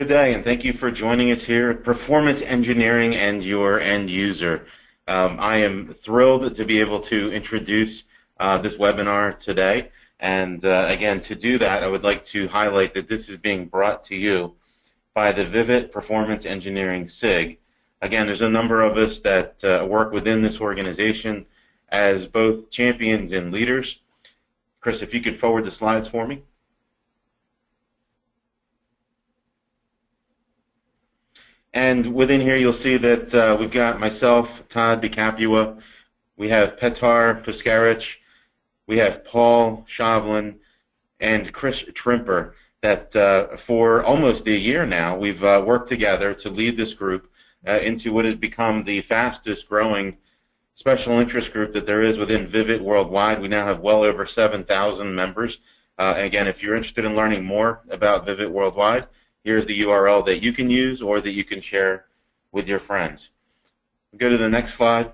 Good day, and thank you for joining us here at Performance Engineering and Your End User. I am thrilled to be able to introduce this webinar today. And again, to do that, I would like to highlight that this is being brought to you by the Vivid Performance Engineering SIG. Again, there's a number of us that work within this organization as both champions and leaders. Chris, if you could forward the slides for me. And within here, you'll see that we've got myself, Todd DeCapua, we have Petar Puskarich, we have Paul Shavlin, and Chris Trimper, that for almost a year now, we've worked together to lead this group into what has become the fastest growing special interest group that there is within Vivid worldwide. We now have well over 7,000 members. Again, if you're interested in learning more about Vivid worldwide, here's the URL that you can use or that you can share with your friends. Go to the next slide.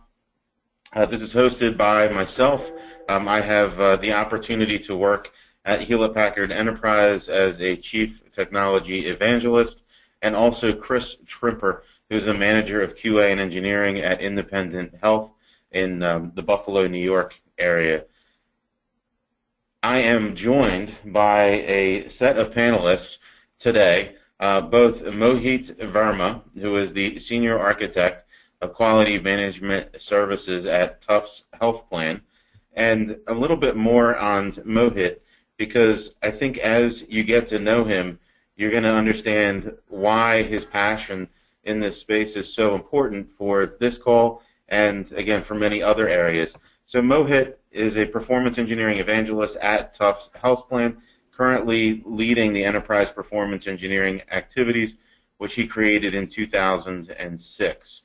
This is hosted by myself. I have the opportunity to work at Hewlett Packard Enterprise as a Chief Technology Evangelist, and also Chris Trimper, who's the Manager of QA and Engineering at Independent Health in the Buffalo, New York area. I am joined by a set of panelists today, both Mohit Verma, who is the Senior Architect of Quality Management Services at Tufts Health Plan, and a little bit more on Mohit, because I think as you get to know him, you're going to understand why his passion in this space is so important for this call and, again, for many other areas. So Mohit is a performance engineering evangelist at Tufts Health Plan, currently leading the enterprise performance engineering activities, which he created in 2006.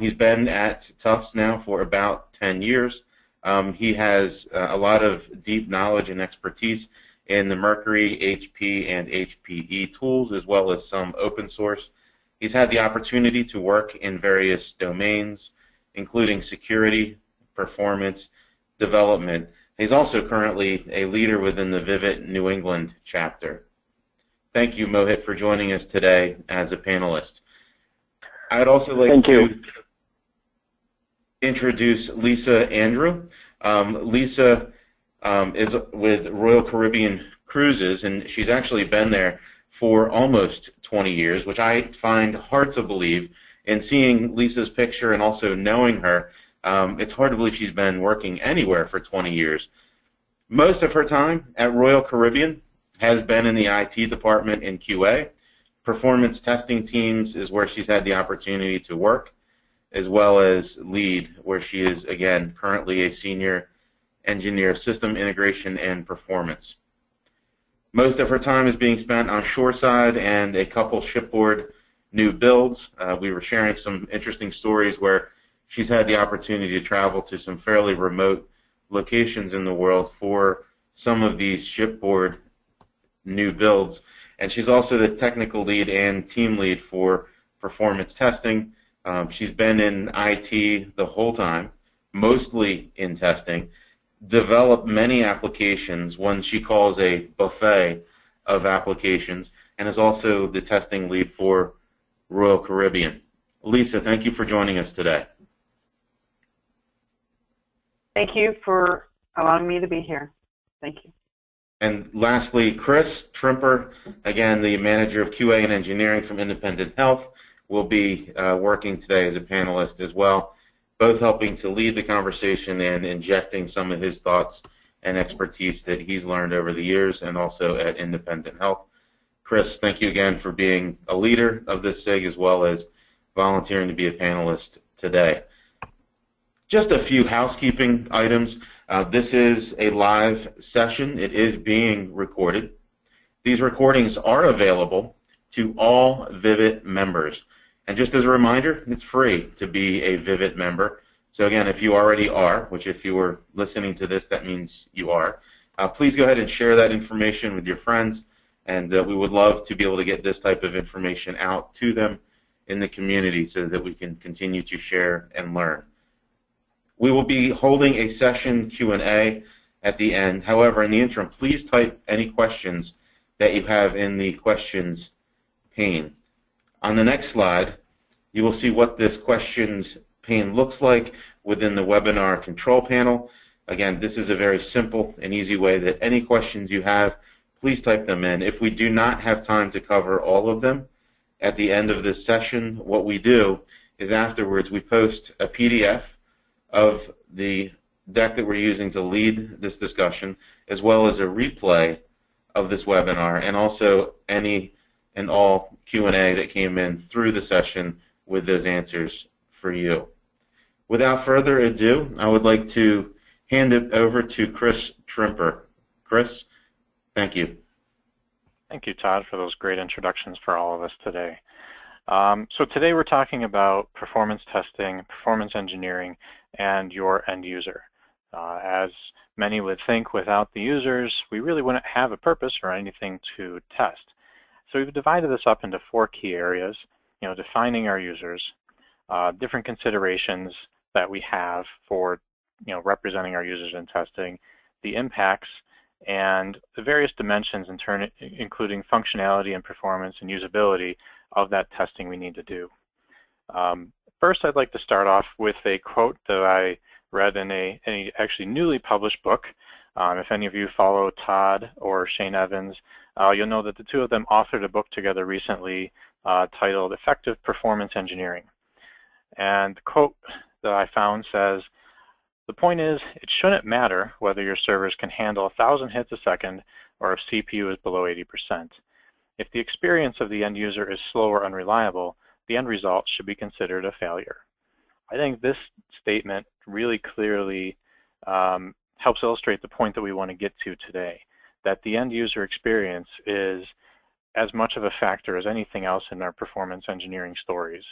He's been at Tufts now for about 10 years. He has a lot of deep knowledge and expertise in the Mercury, HP, and HPE tools, as well as some open source. He's had the opportunity to work in various domains, including security, performance, development. He's also currently a leader within the Vivid New England chapter. Thank you, Mohit, for joining us today as a panelist. I'd also like to introduce Lisa Andrew. Lisa is with Royal Caribbean Cruises, and she's actually been there for almost 20 years, which I find hard to believe. And seeing Lisa's picture and also knowing her, it's hard to believe she's been working anywhere for 20 years. Most of her time at Royal Caribbean has been in the IT department in QA. Performance testing teams is where she's had the opportunity to work, as well as lead, where she is, again, currently a senior engineer of system integration and performance. Most of her time is being spent on shoreside and a couple shipboard new builds. We were sharing some interesting stories where she's had the opportunity to travel to some fairly remote locations in the world for some of these shipboard new builds. And she's also the technical lead and team lead for performance testing. She's been in IT the whole time, mostly in testing, developed many applications, one she calls a buffet of applications, and is also the testing lead for Royal Caribbean. Lisa, thank you for joining us today. Thank you for allowing me to be here. Thank you. And lastly, Chris Trimper, again, the Manager of QA and Engineering from Independent Health, will be working today as a panelist as well, both helping to lead the conversation and injecting some of his thoughts and expertise that he's learned over the years and also at Independent Health. Chris, thank you again for being a leader of this SIG as well as volunteering to be a panelist today. Just a few housekeeping items. This is a live session. It is being recorded. These recordings are available to all Vivid members. And just as a reminder, it's free to be a Vivid member. So again, if you already are, which if you were listening to this, that means you are, please go ahead and share that information with your friends. And we would love to be able to get this type of information out to them in the community so that we can continue to share and learn. We will be holding a session Q&A at the end. However, in the interim, please type any questions that you have in the questions pane. On the next slide, you will see what this questions pane looks like within the webinar control panel. Again, this is a very simple and easy way that any questions you have, please type them in. If we do not have time to cover all of them at the end of this session, what we do is afterwards we post a PDF of the deck that we're using to lead this discussion, as well as a replay of this webinar, and also any and all Q&A that came in through the session with those answers for you. Without further ado, I would like to hand it over to Chris Trimper. Chris, thank you. Thank you, Todd, for those great introductions for all of us today. So today we're talking about performance testing, performance engineering, and your end user. As many would think, without the users, we really wouldn't have a purpose or anything to test. So we've divided this up into 4 key areas, defining our users, different considerations that we have for, representing our users in testing, the impacts, and the various dimensions in turn, including functionality and performance and usability of that testing we need to do. First, I'd like to start off with a quote that I read in a actually newly published book. If any of you follow Todd or Shane Evans, you'll know that the two of them authored a book together recently titled Effective Performance Engineering. And the quote that I found says, "The point is, it shouldn't matter whether your servers can handle 1,000 hits a second or if CPU is below 80%. If the experience of the end user is slow or unreliable, the end result should be considered a failure." I think this statement really clearly helps illustrate the point that we want to get to today, that the end user experience is as much of a factor as anything else in our performance engineering stories.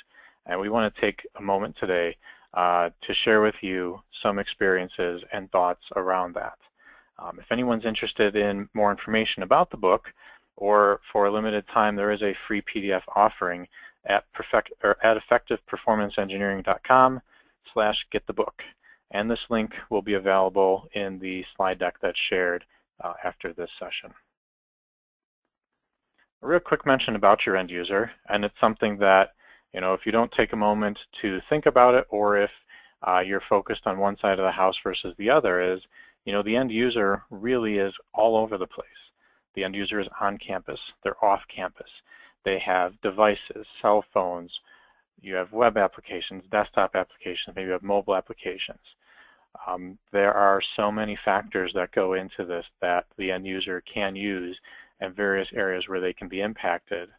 And we want to take a moment today to share with you some experiences and thoughts around that. If anyone's interested in more information about the book, or for a limited time, there is a free PDF offering at effectiveperformanceengineering.com/getthebook. And this link will be available in the slide deck that's shared after this session. A real quick mention about your end user, and it's something that, if you don't take a moment to think about it, or if you're focused on one side of the house versus the other, is, the end user really is all over the place. The end user is on campus, they're off campus. They have devices, cell phones, you have web applications, desktop applications, maybe you have mobile applications. There are so many factors that go into this that the end user can use in various areas where they can be impacted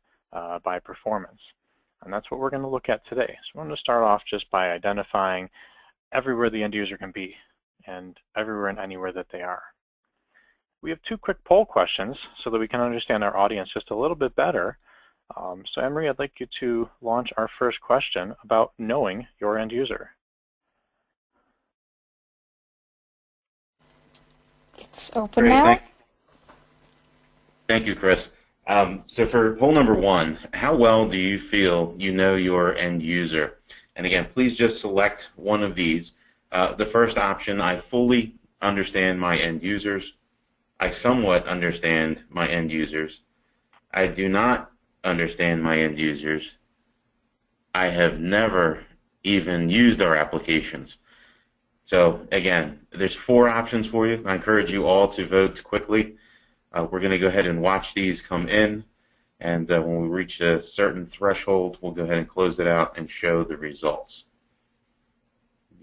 by performance. And that's what we're going to look at today. So we're going to start off just by identifying everywhere the end user can be and everywhere and anywhere that they are. We have 2 quick poll questions so that we can understand our audience just a little bit better. So Emery, I'd like you to launch our first question about knowing your end user. It's open now. Thank you, Chris. So for poll number 1, how well do you feel you know your end user? And again, please just select one of these. The first option, I fully understand my end users. I somewhat understand my end users. I do not understand my end users. I have never even used our applications. So again, there's 4 options for you. I encourage you all to vote quickly. We're going to go ahead and watch these come in, and when we reach a certain threshold, we'll go ahead and close it out and show the results.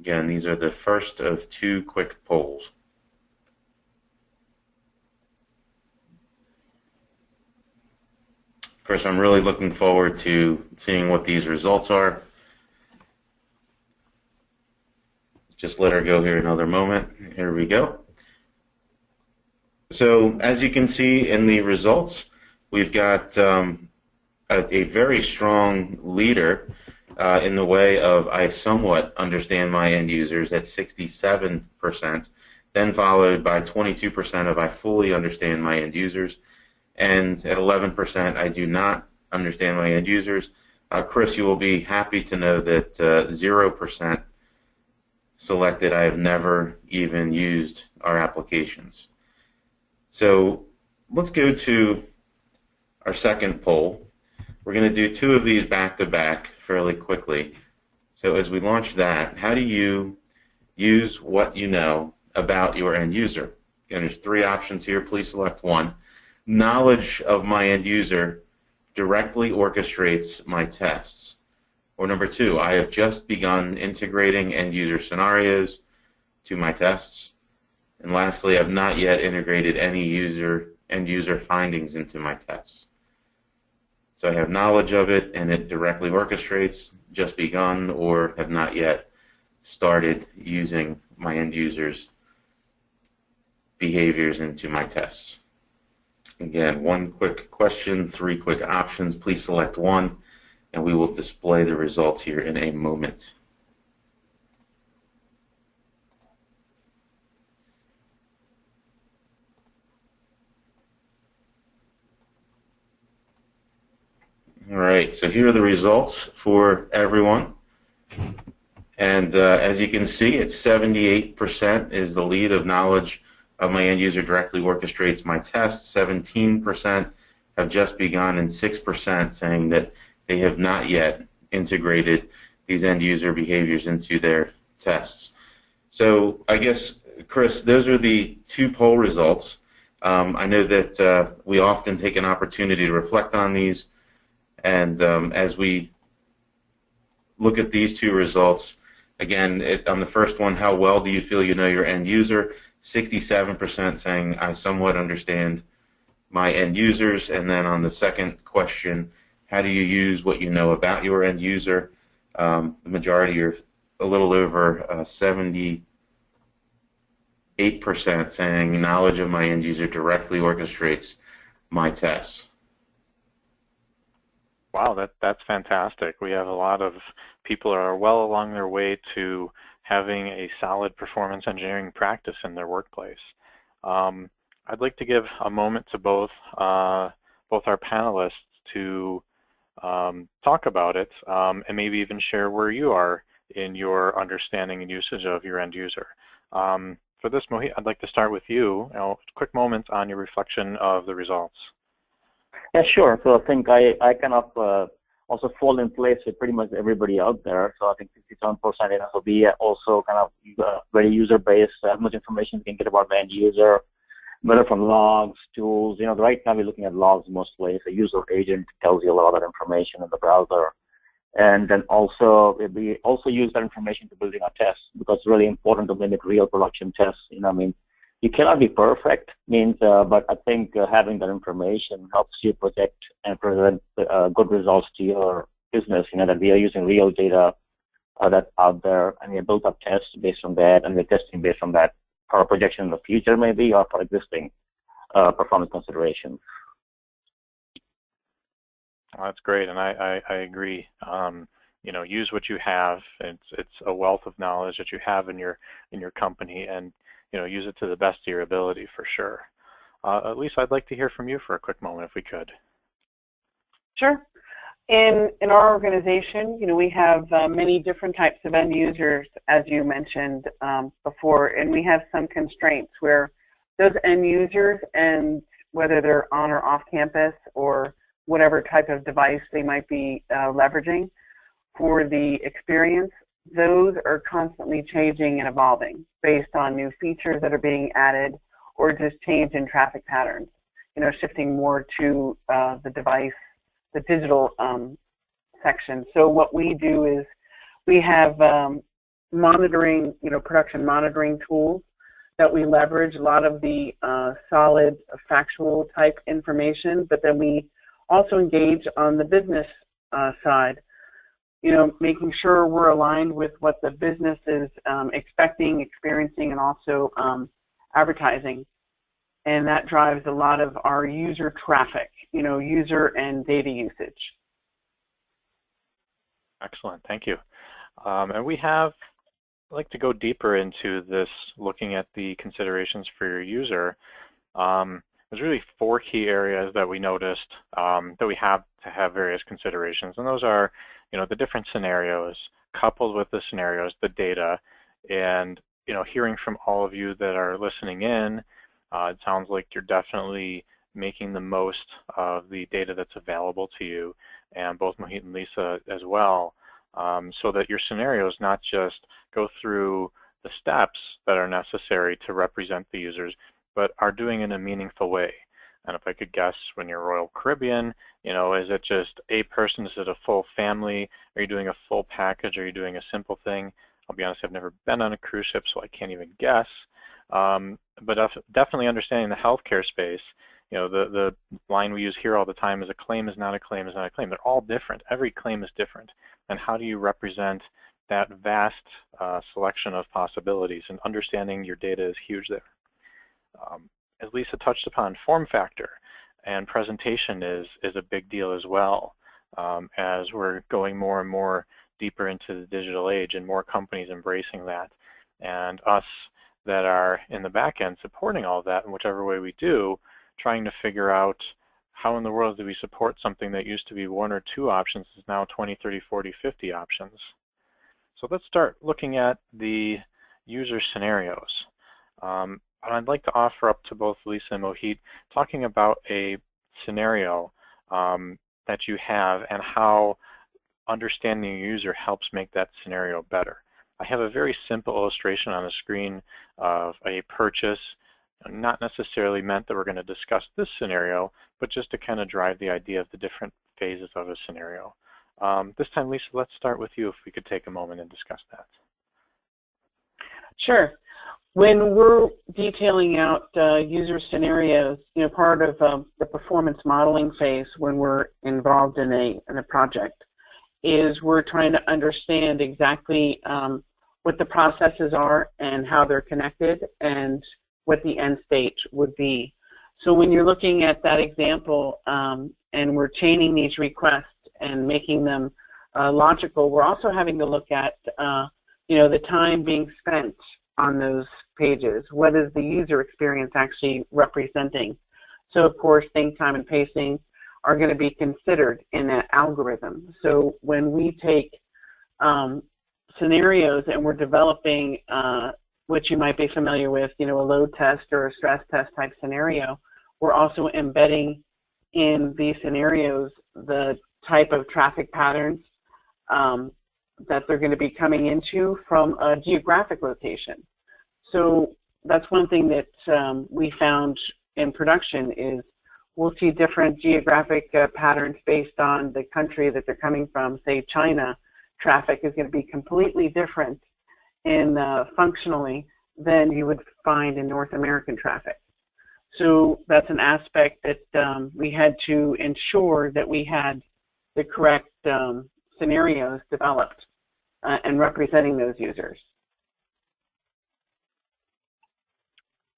Again, these are the first of 2 quick polls. Of course, I'm really looking forward to seeing what these results are. Just let her go here another moment. Here we go. So as you can see in the results, we've got a very strong leader in the way of I somewhat understand my end users at 67%, then followed by 22% of I fully understand my end users, and at 11% I do not understand my end users. Chris, you will be happy to know that 0% selected I have never even used our applications. So let's go to our second poll. We're We're going to do two of these back to back fairly quickly. So as we launch that, how do you use what you know about your end user? Again, there's three options here. Please select one. Knowledge of my end user directly orchestrates my tests. Or number two, I have just begun integrating end user scenarios to my tests. And lastly, I've not yet integrated any end user findings into my tests. So I have knowledge of it and it directly orchestrates, just begun, or have not yet started using my end users' behaviors into my tests. Again, one quick question, three quick options. Please select one, and we will display the results here in a moment. All right, so here are the results for everyone. And as you can see, it's 78% is the lead of knowledge of my end user directly orchestrates my tests. 17% have just begun, and 6% saying that they have not yet integrated these end user behaviors into their tests. So I guess, Chris, those are the two poll results. I know that we often take an opportunity to reflect on these, and as we look at these two results, again, on the first one, how well do you feel you know your end user? 67% saying I somewhat understand my end users, and then on the second question, how do you use what you know about your end user? The majority are a little over 78% saying knowledge of my end user directly orchestrates my tests. Wow, that's fantastic. We have a lot of people who are well along their way to having a solid performance engineering practice in their workplace. I'd like to give a moment to both our panelists to talk about it and maybe even share where you are in your understanding and usage of your end user. For this, Mohit, I'd like to start with you. Quick moment on your reflection of the results. Yeah, sure. So I think I kind of also fall in place with pretty much everybody out there. So I think 67% will be also kind of very user-based, as much information you can get about the end user, whether from logs, tools. You know, right now we're looking at logs mostly. It's a user agent tells you a lot of that information in the browser. And then also, we also use that information to building our tests, because it's really important to limit real production tests. You know, I mean, you cannot be perfect, but I think having that information helps you project and present good results to your business. You know, that we are using real data that's out there, and we built up tests based on that, and we're testing based on that for a projection in the future, maybe, or for existing performance considerations. Well, that's great, and I agree. You know, use what you have. It's a wealth of knowledge that you have in your company, and you know, use it to the best of your ability for sure. Lisa, I'd like to hear from you for a quick moment, if we could. Sure. In our organization, you know, we have many different types of end users, as you mentioned before, and we have some constraints where those end users, and whether they're on or off campus or whatever type of device they might be leveraging for the experience, those are constantly changing and evolving based on new features that are being added or just change in traffic patterns, you know, shifting more to the device, the digital section. So what we do is we have monitoring, you know, production monitoring tools that we leverage, a lot of the solid factual type information, but then we also engage on the business side, you know, making sure we're aligned with what the business is expecting, experiencing, and also advertising. And that drives a lot of our user traffic, you know, user and data usage. Excellent, thank you. And I'd like to go deeper into this, looking at the considerations for your user. There's really four key areas that we noticed that we have to have various considerations, and those are, you know, the different scenarios, coupled with the scenarios, the data, and, you know, hearing from all of you that are listening in, it sounds like you're definitely making the most of the data that's available to you, and both Mohit and Lisa as well, so that your scenarios not just go through the steps that are necessary to represent the users, but are doing it in a meaningful way. And if I could guess, when you're Royal Caribbean, is it just a person? Is it a full family? Are you doing a full package? Are you doing a simple thing? I'll be honest, I've never been on a cruise ship, so I can't even guess. But definitely understanding the healthcare space, the line we use here all the time is a claim is not a claim is not a claim. They're all different. Every claim is different. And how do you represent that vast selection of possibilities? And understanding your data is huge there. As Lisa touched upon, form factor and presentation is a big deal as well, as we're going more and more deeper into the digital age and more companies embracing that. And us that are in the back end supporting all of that in whichever way we do, trying to figure out how in the world do we support something that used to be 1 or 2 options is now 20, 30, 40, 50 options. So let's start looking at the user scenarios. And I'd like to offer up to both Lisa and Mohit talking about a scenario that you have and how understanding your user helps make that scenario better. I have a very simple illustration on the screen of a purchase, not necessarily meant that we're going to discuss this scenario, but just to kind of drive the idea of the different phases of a scenario. This time, Lisa, let's start with you if we could take a moment and discuss that. Sure. When we're detailing out user scenarios, part of the performance modeling phase when we're involved in a project is we're trying to understand exactly what the processes are and how they're connected and what the end state would be. So when you're looking at that example and we're chaining these requests and making them logical, we're also having to look at the time being spent on those pages. What is the user experience actually representing? So of course, think, time, and pacing are going to be considered in that algorithm. So when we take scenarios and we're developing what you might be familiar with, a load test or a stress test type scenario, we're also embedding in these scenarios the type of traffic patterns that they're going to be coming into from a geographic location. So that's one thing that we found in production is we'll see different geographic patterns based on the country that they're coming from. Say China, traffic is going to be completely different in functionally than you would find in North American traffic. So that's an aspect that we had to ensure that we had the correct scenarios developed and representing those users.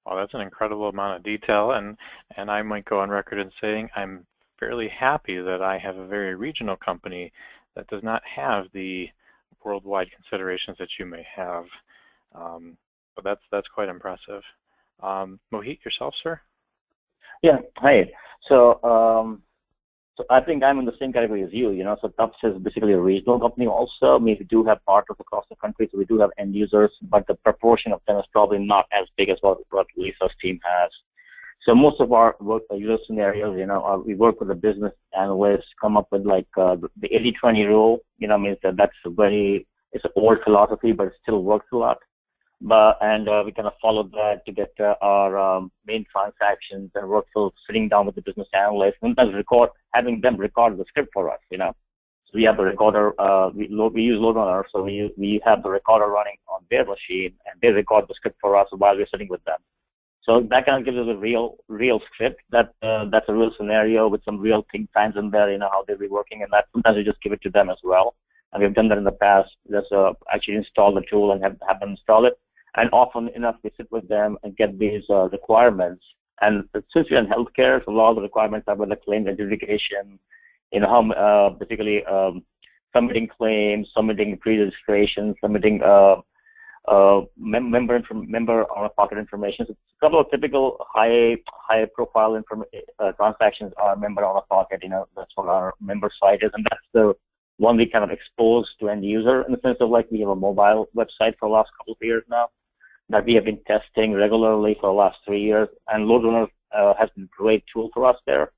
Well, that's an incredible amount of detail, and I might go on record in saying I'm fairly happy that I have a very regional company that does not have the worldwide considerations that you may have. But that's quite impressive. Mohit, yourself, sir? Yeah, hi. So I think I'm in the same category as you, so TUPS is basically a regional company also. We do have partners across the country, so we do have end users, but the proportion of them is probably not as big as what Lisa's team has. So most of our work, user scenarios, we work with the business analysts, come up with like the 80-20 rule, means that's it's an old philosophy, but it still works a lot. And we kind of follow that to get our main transactions and workflows sitting down with the business analysts, and having them record the script for us, So we have the recorder, we use LoadRunner, so we have the recorder running on their machine, and they record the script for us while we're sitting with them. So that kind of gives us a real script that's a real scenario with some real think times in there, how they'll be working, and that sometimes we just give it to them as well. And we've done that in the past. Just actually install the tool and have them install it. And often enough, we sit with them and get these requirements. And since we're in healthcare, so a lot of the requirements are with the claim adjudication, particularly submitting claims, submitting pre-registration, submitting member out-of-pocket information. So a couple of typical high-profile transactions are member out-of-pocket. That's what our member site is, and that's the one we kind of expose to end user in the sense of like we have a mobile website for the last couple of years now that we have been testing regularly for the last 3 years, and LoadRunner has been a great tool for us there.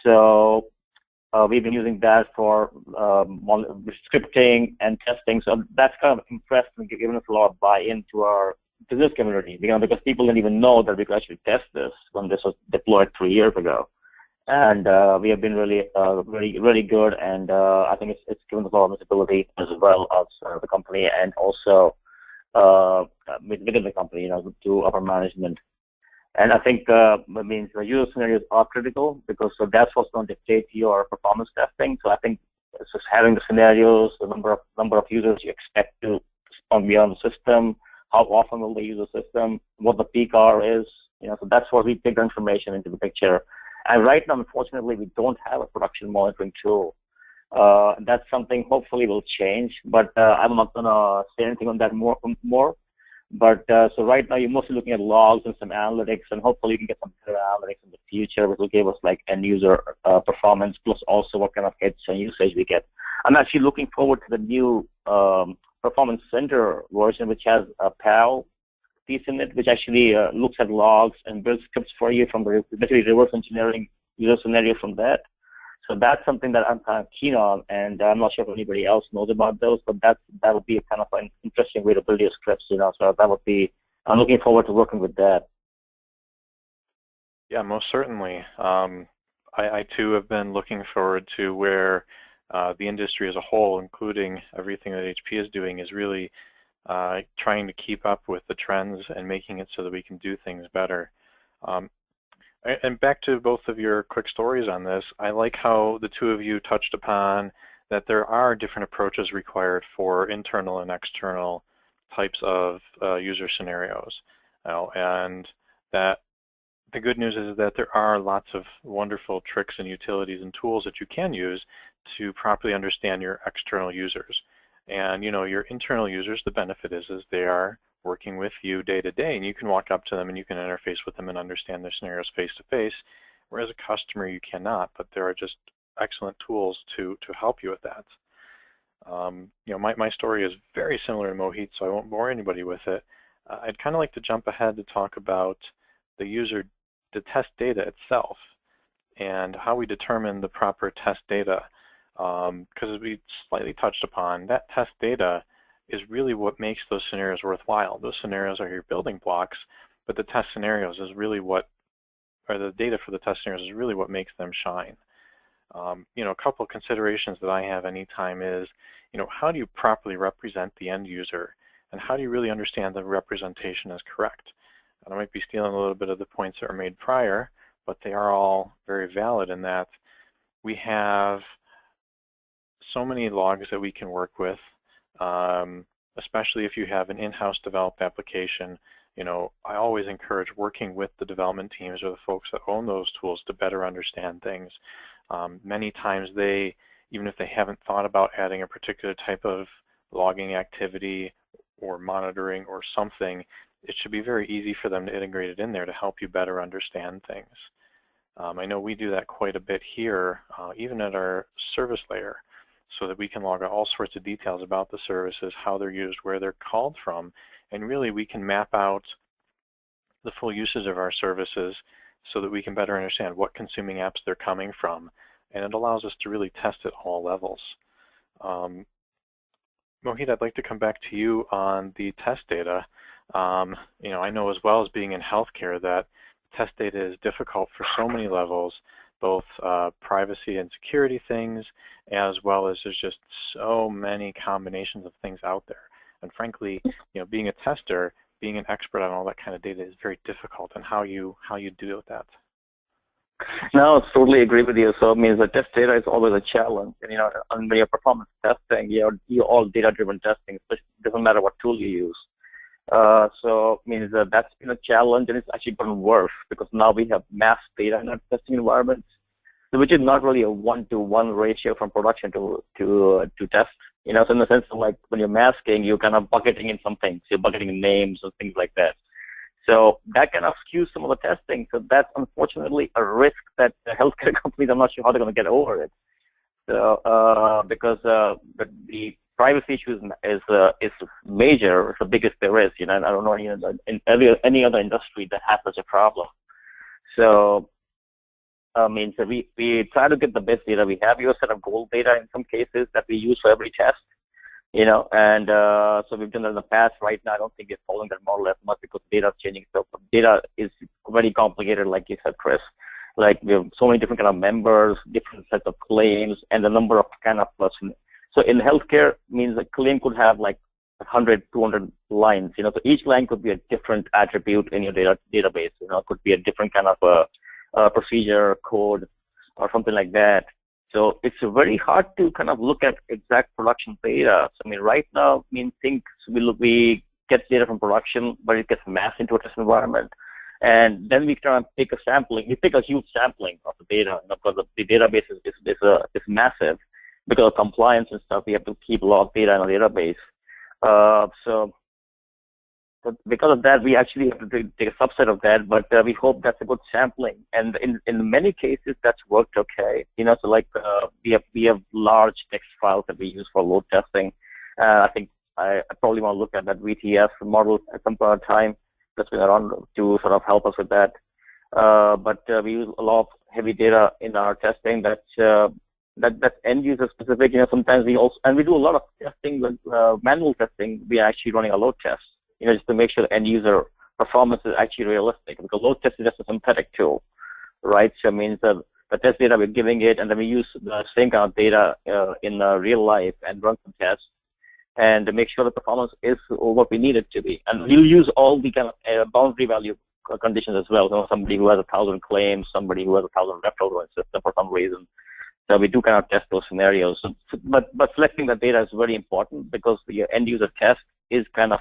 So we've been using that for scripting and testing. So that's kind of impressed and given us a lot of buy-in to our business community, because people didn't even know that we could actually test this when this was deployed 3 years ago. And we have been really, really good, and I think it's given us a lot of visibility as well as the company, and also within the company, to upper management. And I think the user scenarios are critical, because that's what's going to dictate your performance testing. So I think it's just having the scenarios, the number of users you expect to be on the system, how often will they use the system, what the peak hour is, so that's what we take the information into the picture. And right now, unfortunately, we don't have a production monitoring tool. That's something hopefully will change, but I'm not going to say anything on that more. But so right now, you're mostly looking at logs and some analytics, and hopefully you can get some better analytics in the future, which will give us like end user performance, plus also what kind of hits and usage we get. I'm actually looking forward to the new Performance Center version, which has a PAL piece in it, which actually looks at logs and builds scripts for you from basically reverse engineering user scenario from that. So that's something that I'm kind of keen on, and I'm not sure if anybody else knows about those, but that would be a kind of an interesting way to build your scripts, So that would be, I'm looking forward to working with that. Yeah, most certainly. I too have been looking forward to where the industry as a whole, including everything that HP is doing, is really trying to keep up with the trends and making it so that we can do things better. And back to both of your quick stories on this, I like how the two of you touched upon that there are different approaches required for internal and external types of user scenarios. And that the good news is that there are lots of wonderful tricks and utilities and tools that you can use to properly understand your external users. And your internal users, the benefit is they are working with you day to day, and you can walk up to them and you can interface with them and understand their scenarios face to face, whereas a customer you cannot, but there are just excellent tools to help you with that. My story is very similar to Mohit, so I won't bore anybody with it. I'd kind of like to jump ahead to talk about the test data itself and how we determine the proper test data, because as we slightly touched upon, that test data is really what makes those scenarios worthwhile. Those scenarios are your building blocks, but the test scenarios is really the data for the test scenarios is really what makes them shine. A couple of considerations that I have anytime is, how do you properly represent the end user, and how do you really understand the representation is correct? And I might be stealing a little bit of the points that were made prior, but they are all very valid in that we have so many logs that we can work with. Especially if you have an in-house developed application, I always encourage working with the development teams or the folks that own those tools to better understand things. Many times even if they haven't thought about adding a particular type of logging activity or monitoring or something, it should be very easy for them to integrate it in there to help you better understand things. I know we do that quite a bit here, even at our service layer, so that we can log all sorts of details about the services, how they're used, where they're called from, and really we can map out the full usage of our services so that we can better understand what consuming apps they're coming from, and it allows us to really test at all levels. Mohit, I'd like to come back to you on the test data. I know as well as being in healthcare that test data is difficult for so many levels, both privacy and security things, as well as there's just so many combinations of things out there. And frankly, being a tester, being an expert on all that kind of data is very difficult, and how you deal with that. No, I totally agree with you. So it means that test data is always a challenge. And on your performance testing, you're all data-driven testing. It doesn't matter what tool you use. So it means that that's been a challenge, and it's actually gotten worse because now we have mass data in our testing environments, which is not really a 1-to-1 ratio from production to test. So in the sense of like when you're masking, you're kind of bucketing in some things. You're bucketing in names and things like that. So that kind of skews some of the testing. So that's unfortunately a risk that the healthcare companies, I'm not sure how they're going to get over it. So because the privacy issue is major. It's the biggest there is. I don't know any other industry that has such a problem. So means that we try to get the best data we have. We have a set of gold data in some cases that we use for every test, and so we've done that in the past. Right now, I don't think we're following that model as much because data is changing. So data is very complicated, like you said, Chris. Like we have so many different kind of members, different sets of claims, and the number of kind of person. So in healthcare means a claim could have like 100, 200 lines. So each line could be a different attribute in your database. It could be a different kind of procedure, code, or something like that. So it's very hard to kind of look at exact production data. So, right now, things we get data from production, but it gets massed into a test environment. And then we try and take a sampling. We take a huge sampling of the data because the database is massive. Because of compliance and stuff, we have to keep a lot of data in our database. So because of that, we actually have to take a subset of that, but we hope that's a good sampling. And in many cases, that's worked okay. So like we have large text files that we use for load testing. I think I probably want to look at that VTS model at some point in time that's been around to sort of help us with that. But we use a lot of heavy data in our testing that's end user specific. Sometimes we do a lot of testing with manual testing. We are actually running a load test. Just to make sure the end user performance is actually realistic, because load test is just a synthetic tool, right? So it means that the test data we're giving it, and then we use the same kind of data in real life and run some tests, and to make sure the performance is what we need it to be. And we'll use all the kind of boundary value conditions as well. Somebody who has 1,000 claims, somebody who has 1,000 referrals in the system for some reason. So we do kind of test those scenarios. But selecting the data is very important because the end user test is kind of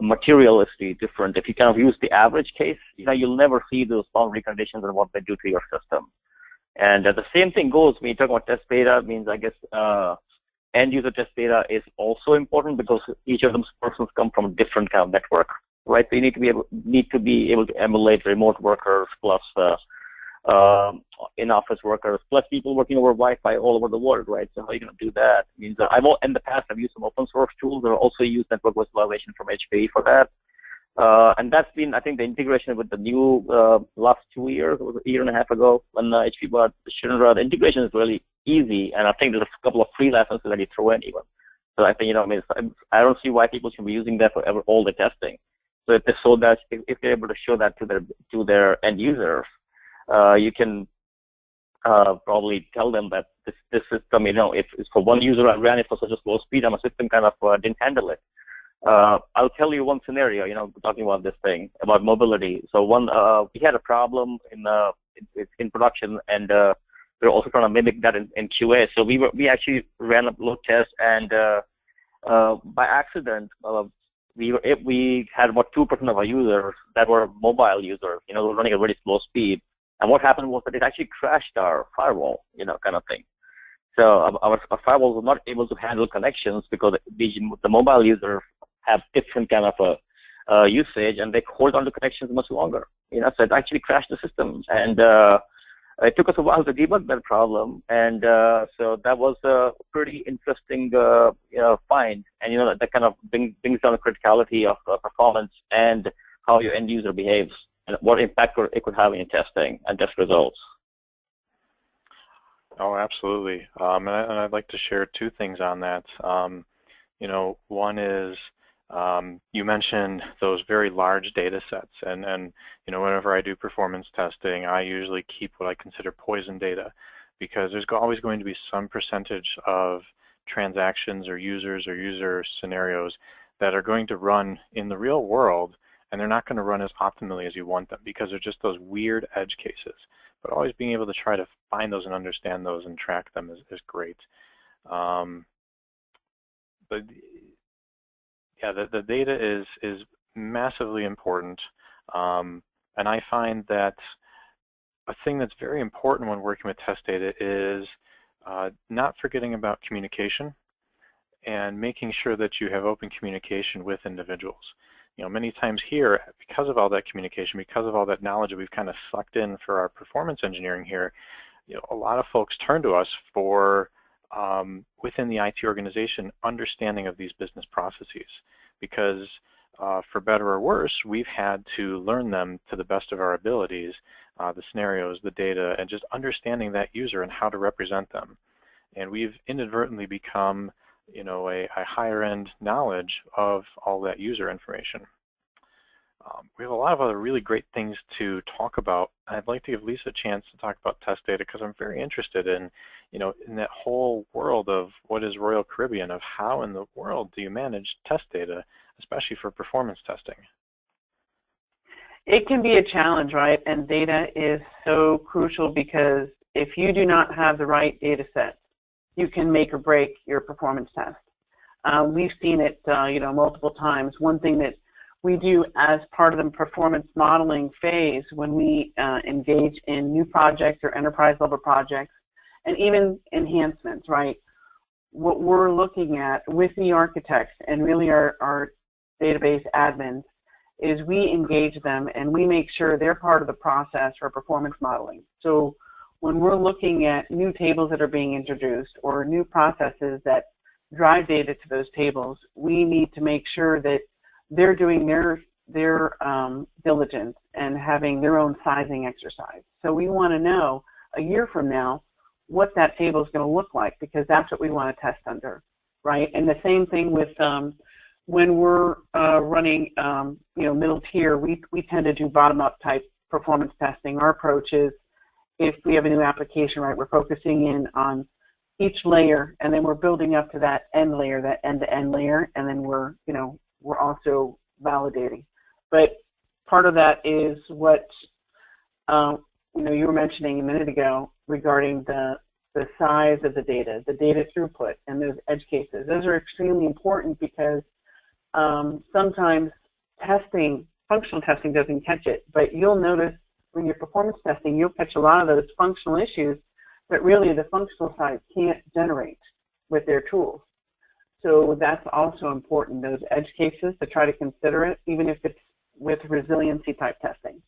materialistically different. If you kind of use the average case, you'll never see those boundary conditions and what they do to your system. And the same thing goes when you talk about test data. Means I guess end user test data is also important because each of those persons come from a different kind of network, right? So you need to be able to emulate remote workers plus in-office workers plus people working over Wi-Fi all over the world, right? So how are you going to do that? Means that in the past I've used some open source tools. I've also used network virtualization from HPE for that. And that's been, I think, the integration with the new last 2 years, it was a year and a half ago when HPE bought Shinra. The integration is really easy, and I think there's a couple of free licenses that you throw in even. So I think, I don't see why people should be using that for all the testing. So if they're able to show that to their end users, you can probably tell them that this system, if it's for one user I ran it for such a slow speed, and my system kind of didn't handle it. I'll tell you one scenario, talking about this thing, about mobility. So we had a problem in production, and we were also trying to mimic that in QA. So we actually ran a load test, and by accident, we had about 2% of our users that were mobile users, running at very slow speed. And what happened was that it actually crashed our firewall, kind of thing. So our firewalls were not able to handle connections because the mobile users have different kind of usage, and they hold on to connections much longer. So it actually crashed the system, and it took us a while to debug that problem. And so that was a pretty interesting find, and that kind of brings down the criticality of performance and how your end user behaves, and what impact it could have in testing and test results. Oh, absolutely. And I'd like to share two things on that. One is you mentioned those very large data sets, and whenever I do performance testing, I usually keep what I consider poison data, because there's always going to be some percentage of transactions or user scenarios that are going to run in the real world, and they're not going to run as optimally as you want them because they're just those weird edge cases. But always being able to try to find those and understand those and track them is great. But yeah, the data is massively important, and I find that a thing that's very important when working with test data is not forgetting about communication and making sure that you have open communication with individuals. Many times here, because of all that communication, because of all that knowledge that we've kind of sucked in for our performance engineering here, a lot of folks turn to us for, within the IT organization, understanding of these business processes. Because for better or worse, we've had to learn them to the best of our abilities the scenarios, the data, and just understanding that user and how to represent them. And we've inadvertently become, a higher end knowledge of all that user information. We have a lot of other really great things to talk about. I'd like to give Lisa a chance to talk about test data because I'm very interested in, in that whole world of what is Royal Caribbean, of how in the world do you manage test data, especially for performance testing? It can be a challenge, right? And data is so crucial because if you do not have the right data set, you can make or break your performance test. We've seen it, multiple times. One thing that we do as part of the performance modeling phase when we engage in new projects or enterprise level projects and even enhancements, right? What we're looking at with the architects and really our database admins is we engage them and we make sure they're part of the process for performance modeling. So when we're looking at new tables that are being introduced or new processes that drive data to those tables, we need to make sure that they're doing their diligence and having their own sizing exercise. So we want to know a year from now what that table is going to look like because that's what we want to test under, right? And the same thing with when we're running, middle tier, we tend to do bottom-up type performance testing. Our approach is if we have a new application, right, we're focusing in on each layer, and then we're building up to that end layer, that end-to-end layer, and then we're also validating. But part of that is what you were mentioning a minute ago regarding the size of the data throughput, and those edge cases. Those are extremely important because sometimes functional testing doesn't catch it, but you'll notice when you're performance testing, you'll catch a lot of those functional issues that really the functional side can't generate with their tools. So that's also important, those edge cases, to try to consider it, even if it's with resiliency type testing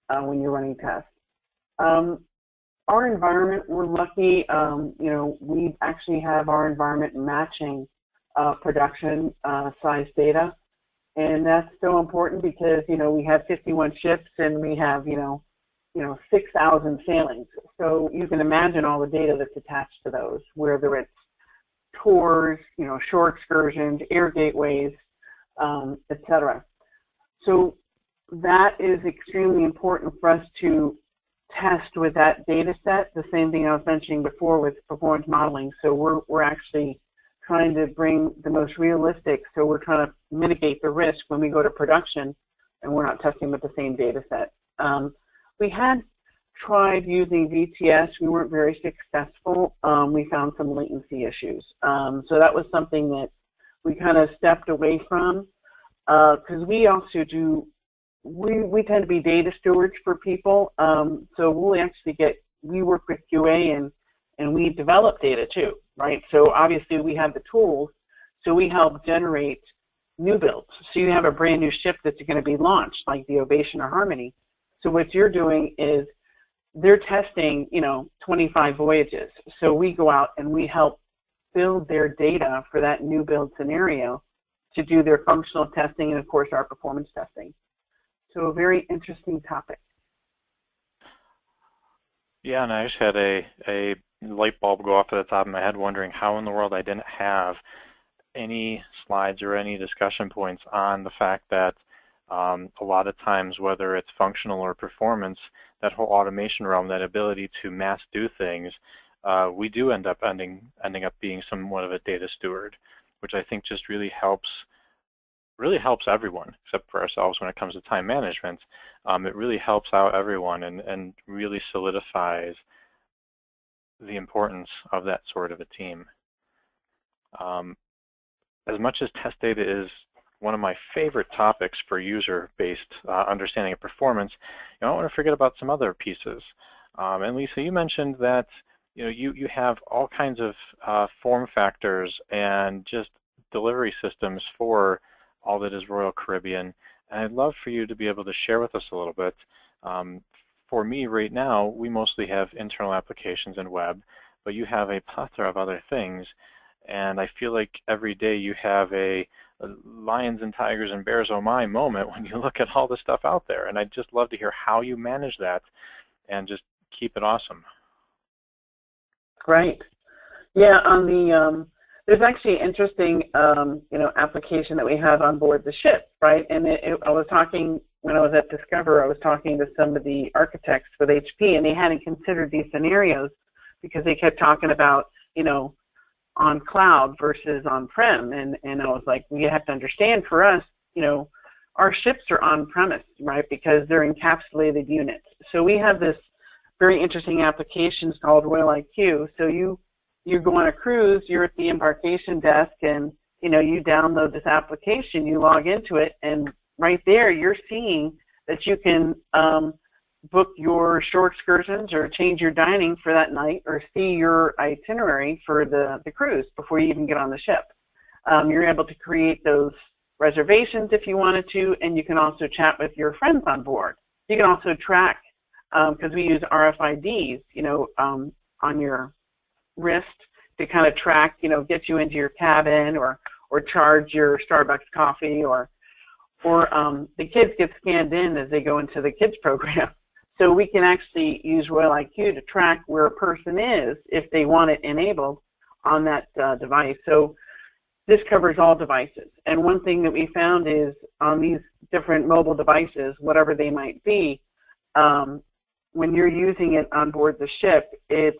when you're running tests. Our environment, we're lucky, we actually have our environment matching production size data. And that's so important because, we have 51 ships and we have, 6,000 sailings. So you can imagine all the data that's attached to those, whether it's tours, shore excursions, air gateways, etc. So that is extremely important for us to test with that data set. The same thing I was mentioning before with performance modeling. So we're actually trying to bring the most realistic, so we're trying to mitigate the risk when we go to production and we're not testing with the same data set. We had tried using VTS. We weren't very successful. We found some latency issues. So that was something that we kind of stepped away from because we also we tend to be data stewards for people. So we work with QA and we develop data too, right? So obviously we have the tools, so we help generate new builds. So you have a brand new ship that's going to be launched, like the Ovation or Harmony. So what you're doing is they're testing, 25 voyages. So we go out and we help build their data for that new build scenario to do their functional testing and, of course, our performance testing. So a very interesting topic. Yeah, and I just had a light bulb go off at the top of my head wondering how in the world I didn't have any slides or any discussion points on the fact that a lot of times, whether it's functional or performance, that whole automation realm, that ability to mass do things, we do end up ending up being somewhat of a data steward, which I think just really helps everyone except for ourselves when it comes to time management. It really helps out everyone and really solidifies the importance of that sort of a team. As much as test data is one of my favorite topics for user-based understanding of performance, I don't want to forget about some other pieces. And Lisa, you mentioned that you have all kinds of form factors and just delivery systems for all that is Royal Caribbean. And I'd love for you to be able to share with us a little bit. For me right now, we mostly have internal applications and web, but you have a plethora of other things. And I feel like every day you have a lions and tigers and bears oh my moment when you look at all the stuff out there. And I'd just love to hear how you manage that and just keep it awesome. Right. Yeah, on the there's actually an interesting application that we have on board the ship, right? And I was talking when I was at Discover, I was talking to some of the architects with HP, and they hadn't considered these scenarios because they kept talking about, on cloud versus on-prem, and I was like, well, you have to understand, for us, our ships are on-premise, right? Because they're encapsulated units. So we have this very interesting application called Royal IQ. So you go on a cruise, you're at the embarkation desk, and you download this application, you log into it, and right there you're seeing that you can book your short excursions or change your dining for that night or see your itinerary for the cruise before you even get on the ship. You're able to create those reservations if you wanted to, and you can also chat with your friends on board. You can also track, because we use RFIDs, on your wrist to kind of track, get you into your cabin or charge your Starbucks coffee, or the kids get scanned in as they go into the kids program. So we can actually use Royal IQ to track where a person is if they want it enabled on that device. So this covers all devices. And one thing that we found is on these different mobile devices, whatever they might be, when you're using it on board the ship, it's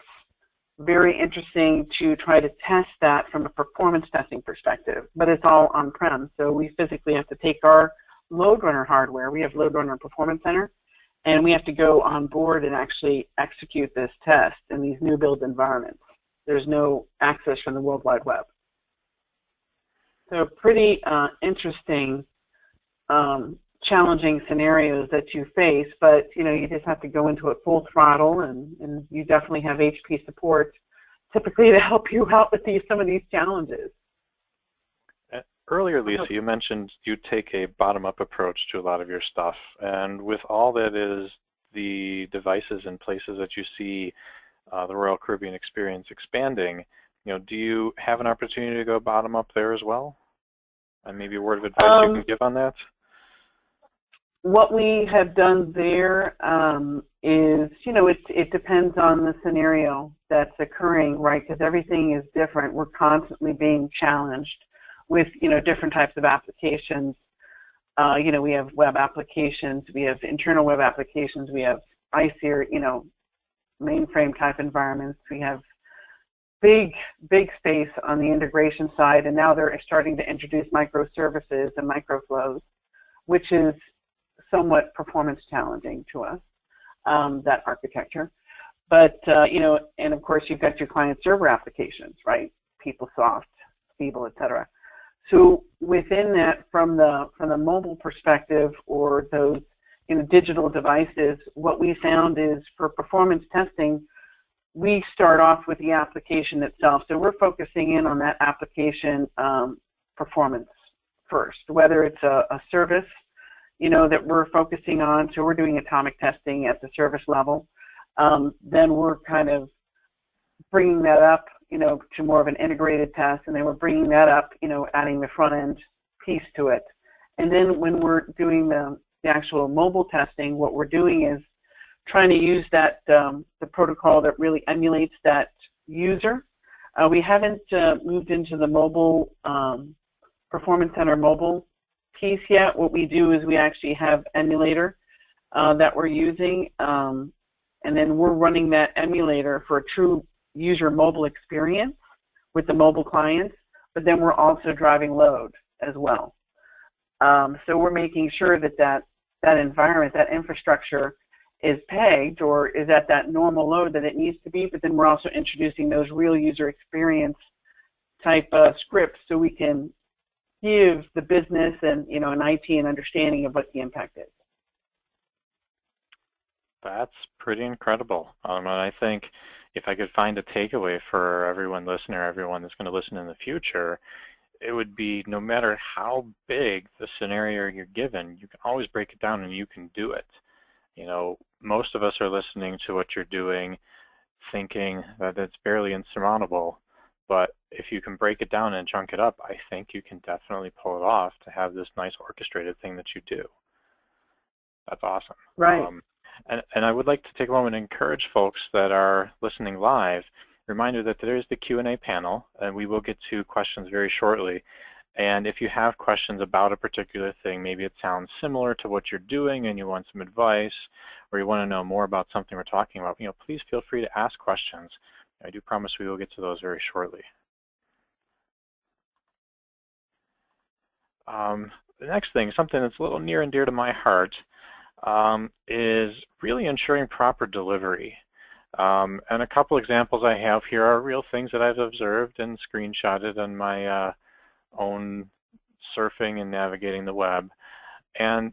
very interesting to try to test that from a performance testing perspective, but it's all on-prem. So we physically have to take our load runner hardware. We have Load Runner Performance Center, and we have to go on board and actually execute this test in these new build environments. There's no access from the World Wide Web. So pretty interesting, challenging scenarios that you face, but you just have to go into it full throttle, and you definitely have HP support typically to help you out with some of these challenges. Earlier, Lisa, you mentioned you take a bottom-up approach to a lot of your stuff, and with all that is the devices and places that you see the Royal Caribbean experience expanding, do you have an opportunity to go bottom-up there as well? And maybe a word of advice you can give on that? What we have done there is, it depends on the scenario that's occurring, right? Because everything is different. We're constantly being challenged with, different types of applications. We have web applications, we have internal web applications, we have ICER, mainframe type environments. We have big space on the integration side, and now they're starting to introduce microservices and microflows, which is somewhat performance challenging to us, that architecture. But, and of course you've got your client server applications, right? PeopleSoft, Siebel, et cetera. So within that, from the mobile perspective or those digital devices, what we found is for performance testing, we start off with the application itself. So we're focusing in on that application performance first, whether it's a service, that we're focusing on. So we're doing atomic testing at the service level. Then we're kind of bringing that up, to more of an integrated test, and then we're bringing that up, adding the front end piece to it. And then when we're doing the actual mobile testing, what we're doing is trying to use that the protocol that really emulates that user. We haven't moved into the mobile Performance Center mobile piece yet. What we do is we actually have emulator that we're using, and then we're running that emulator for a true user mobile experience with the mobile clients, but then we're also driving load as well. So we're making sure that environment, that infrastructure is pegged or is at that normal load that it needs to be, but then we're also introducing those real user experience type scripts so we can give the business and an IT an understanding of what the impact is. That's pretty incredible. And I think if I could find a takeaway for everyone listening or everyone that's going to listen in the future, it would be no matter how big the scenario you're given, you can always break it down and you can do it. Most of us are listening to what you're doing, thinking that it's barely insurmountable, but if you can break it down and chunk it up, I think you can definitely pull it off to have this nice orchestrated thing that you do. That's awesome. Right. And I would like to take a moment and encourage folks that are listening live, reminder that there is the Q&A panel, and we will get to questions very shortly. And if you have questions about a particular thing, maybe it sounds similar to what you're doing and you want some advice, or you want to know more about something we're talking about, please feel free to ask questions. I do promise we will get to those very shortly. The next thing, something that's a little near and dear to my heart, is really ensuring proper delivery. And a couple examples I have here are real things that I've observed and screenshotted on my own surfing and navigating the web. And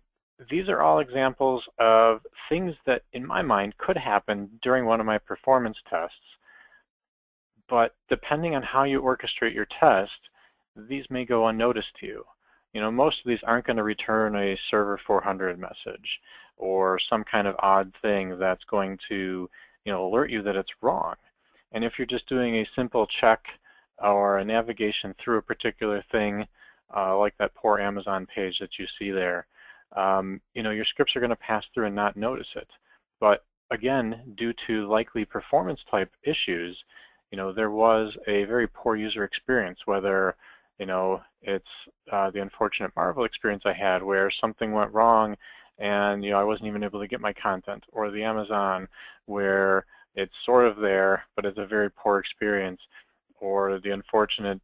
these are all examples of things that, in my mind, could happen during one of my performance tests. But depending on how you orchestrate your test, these may go unnoticed to you. Most of these aren't going to return a server 400 message or some kind of odd thing that's going to, alert you that it's wrong. And if you're just doing a simple check or a navigation through a particular thing, like that poor Amazon page that you see there, your scripts are going to pass through and not notice it. But again, due to likely performance type issues, there was a very poor user experience, whether it's the unfortunate Marvel experience I had where something went wrong and I wasn't even able to get my content, or the Amazon where it's sort of there but it's a very poor experience, or the unfortunate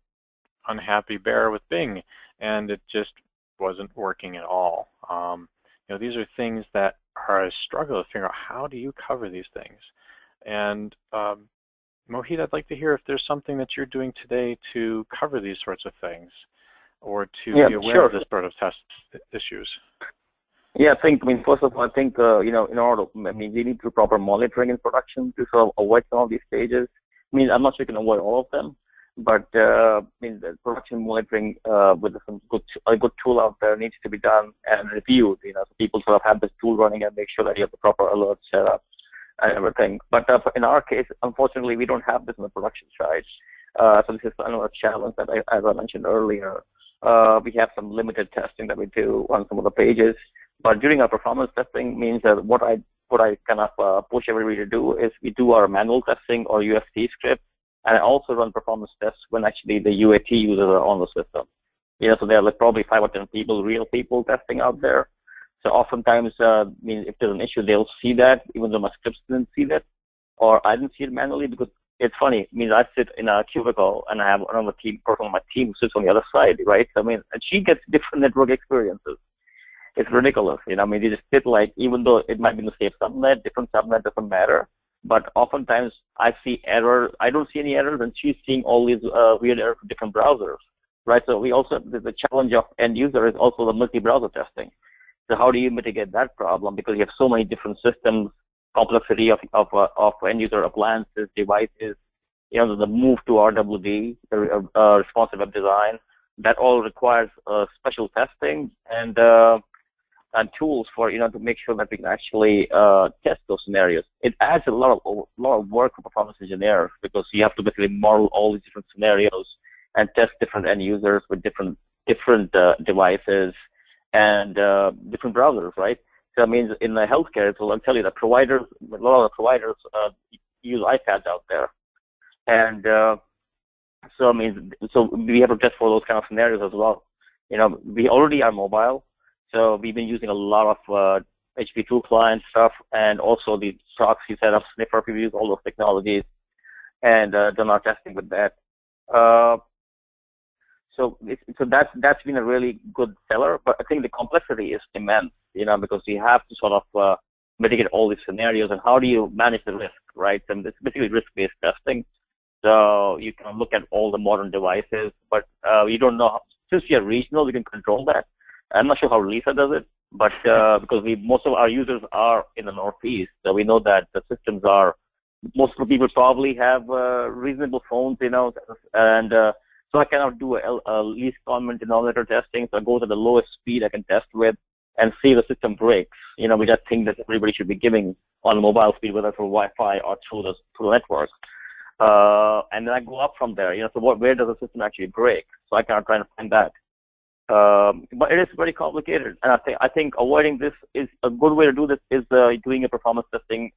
unhappy bear with Bing and it just wasn't working at all. These are things that are a struggle to figure out how do you cover these things. And Mohit, I'd like to hear if there's something that you're doing today to cover these sorts of things or to be aware of this sort of test issues. Yeah, first of all, I think, in order, we need to do proper monitoring in production to sort of avoid some of these stages. I'm not sure you can avoid all of them, but, the production monitoring with a good tool out there needs to be done and reviewed, so people sort of have this tool running and make sure that you have the proper alerts set up and everything. But in our case, unfortunately, we don't have this on the production side. So this is another challenge that, as I mentioned earlier, we have some limited testing that we do on some of the pages. But during our performance testing means that what I kind of push everybody to do is we do our manual testing or UFT script, and I also run performance tests when actually the UAT users are on the system. So there are like probably 5 or 10 people, real people testing out there. So oftentimes, if there's an issue, they'll see that, even though my scripts didn't see that, or I didn't see it manually, because it's funny. I sit in a cubicle and I have another person on my team who sits on the other side, right? And she gets different network experiences. It's ridiculous, they just sit like, even though it might be in the same subnet, different subnet doesn't matter. But oftentimes I see errors. I don't see any errors, and she's seeing all these weird errors from different browsers, right? So we also, the challenge of end user is also the multi-browser testing. So how do you mitigate that problem? Because you have so many different systems, complexity of end user appliances, devices, the move to RWD, the responsive web design, that all requires special testing and tools for to make sure that we can actually test those scenarios. It adds a lot of work for performance engineers, because you have to basically model all these different scenarios and test different end users with different devices and different browsers, right? So in the healthcare, so I'll tell you that a lot of the providers use iPads out there, and so we have to test for those kind of scenarios as well. We already are mobile, so we've been using a lot of HP2 client stuff, and also the proxy setup, sniffer, we use all those technologies, and done our testing with that. So that's been a really good seller, but I think the complexity is immense, because you have to sort of mitigate all these scenarios, and how do you manage the risk, right? And it's basically risk-based testing. So you can look at all the modern devices, but you don't know since you're regional, we can control that. I'm not sure how Lisa does it, but because most of our users are in the Northeast, so we know that the systems are, most of the people probably have reasonable phones, and so I cannot do a least common denominator testing. So I go to the lowest speed I can test with and see if the system breaks. We just think that everybody should be giving on mobile speed, whether through Wi-Fi or through the network. And then I go up from there. So where does the system actually break? So I can try to find that. but it is very complicated, and I think avoiding this is a good way to do this is doing a performance testing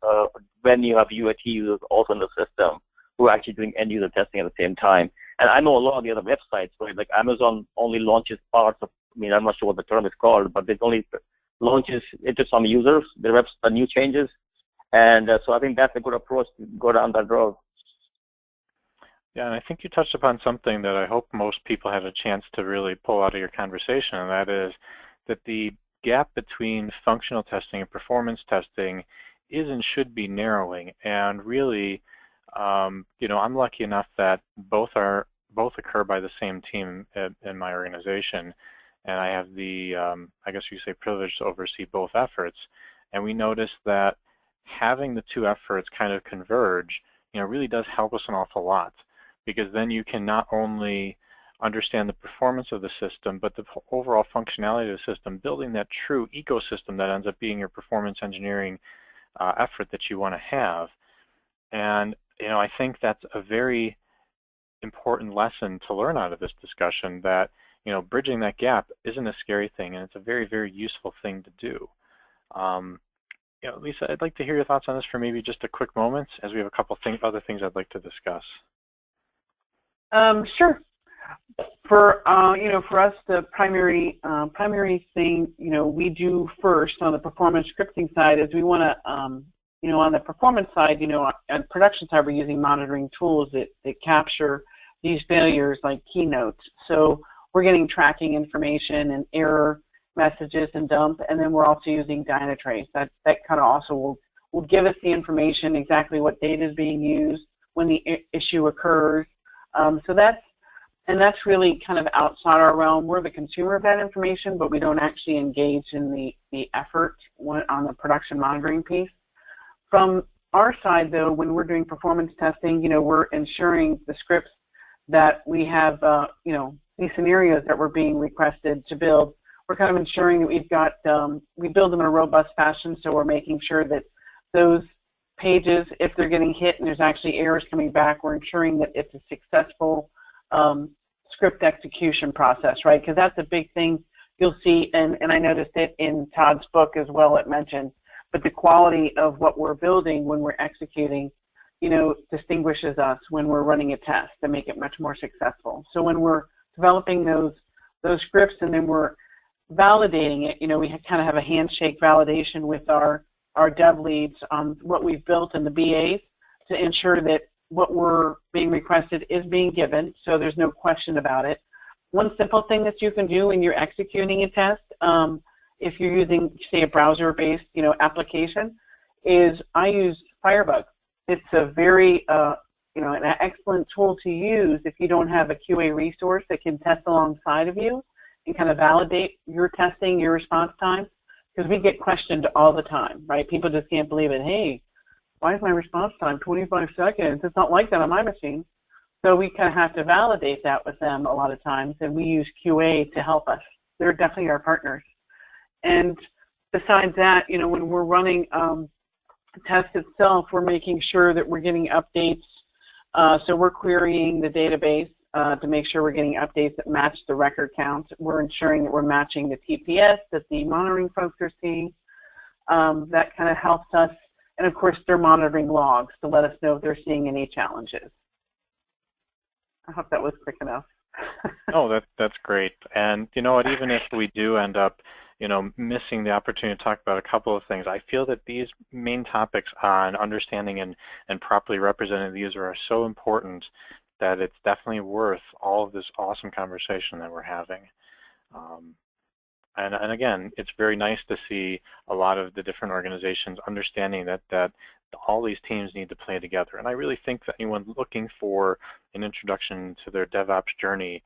when you have UAT users also in the system who are actually doing end user testing at the same time. And I know a lot of the other websites, right? Like Amazon only launches parts of. I mean, I'm not sure what the term is called, but it only launches into some users the new changes, and so I think that's a good approach to go down that road. Yeah, and I think you touched upon something that I hope most people have a chance to really pull out of your conversation, and that is that the gap between functional testing and performance testing is and should be narrowing. And really, you know, I'm lucky enough that both occur by the same team in my organization, and I have the, I guess you say, privilege to oversee both efforts. And we noticed that having the two efforts kind of converge, you know, really does help us an awful lot. Because then you can not only understand the performance of the system, but the overall functionality of the system, building that true ecosystem that ends up being your performance engineering effort that you want to have. And you know, I think that's a very important lesson to learn out of this discussion, that you know, bridging that gap isn't a scary thing, and it's a very, very useful thing to do. You know, Lisa, I'd like to hear your thoughts on this for maybe just a quick moment, as we have a couple other things I'd like to discuss. Sure. For you know, for us, the primary thing, you know, we do first on the performance scripting side is we want to, you know, on the performance side, you know, on production side, we're using monitoring tools that capture these failures like keynotes. So we're getting tracking information and error messages and dump, and then we're also using Dynatrace. That kind of also will give us the information, exactly what data is being used when the issue occurs. So that's really kind of outside our realm. We're the consumer of that information, but we don't actually engage in the effort on the production monitoring piece. From our side, though, when we're doing performance testing, you know, we're ensuring the scripts that we have, you know, these scenarios that we're being requested to build. We're kind of ensuring that we've got, we build them in a robust fashion, so we're making sure that those pages, if they're getting hit and there's actually errors coming back, we're ensuring that it's a successful script execution process, right? Because that's a big thing you'll see, and I noticed it in Todd's book as well, it mentioned, but the quality of what we're building when we're executing, you know, distinguishes us when we're running a test to make it much more successful. So when we're developing those scripts and then we're validating it, you know, we kind of have a handshake validation with our dev leads on what we've built in the BAs to ensure that what we're being requested is being given, so there's no question about it. One simple thing that you can do when you're executing a test, if you're using, say, a browser-based, you know, application, is I use Firebug. It's a very, you know, an excellent tool to use if you don't have a QA resource that can test alongside of you and kind of validate your testing, your response time. Because we get questioned all the time, right? People just can't believe it. Hey, why is my response time 25 seconds? It's not like that on my machine. So we kind of have to validate that with them a lot of times, and we use QA to help us. They're definitely our partners. And besides that, you know, when we're running the test itself, we're making sure that we're getting updates. So we're querying the database to make sure we're getting updates that match the record count. We're ensuring that we're matching the TPS that the monitoring folks are seeing. That kind of helps us. And of course, they're monitoring logs to let us know if they're seeing any challenges. I hope that was quick enough. Oh, that's great. And you know what, even if we do end up, you know, missing the opportunity to talk about a couple of things, I feel that these main topics on understanding and properly representing the user are so important that it's definitely worth all of this awesome conversation that we're having. And again, it's very nice to see a lot of the different organizations understanding that all these teams need to play together. And I really think that anyone looking for an introduction to their DevOps journey,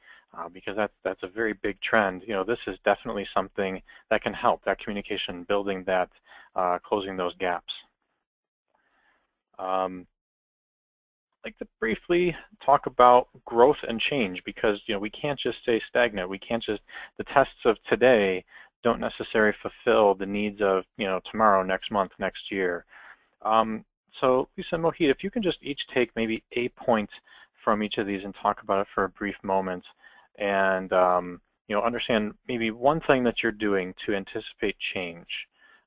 because that's a very big trend, you know, this is definitely something that can help, that communication, building that, closing those gaps. I'd like to briefly talk about growth and change, because you know, we can't just stay stagnant. We can't just, the tests of today don't necessarily fulfill the needs of, you know, tomorrow, next month, next year. So Lisa and Mohit, if you can just each take maybe a point from each of these and talk about it for a brief moment, and understand maybe one thing that you're doing to anticipate change.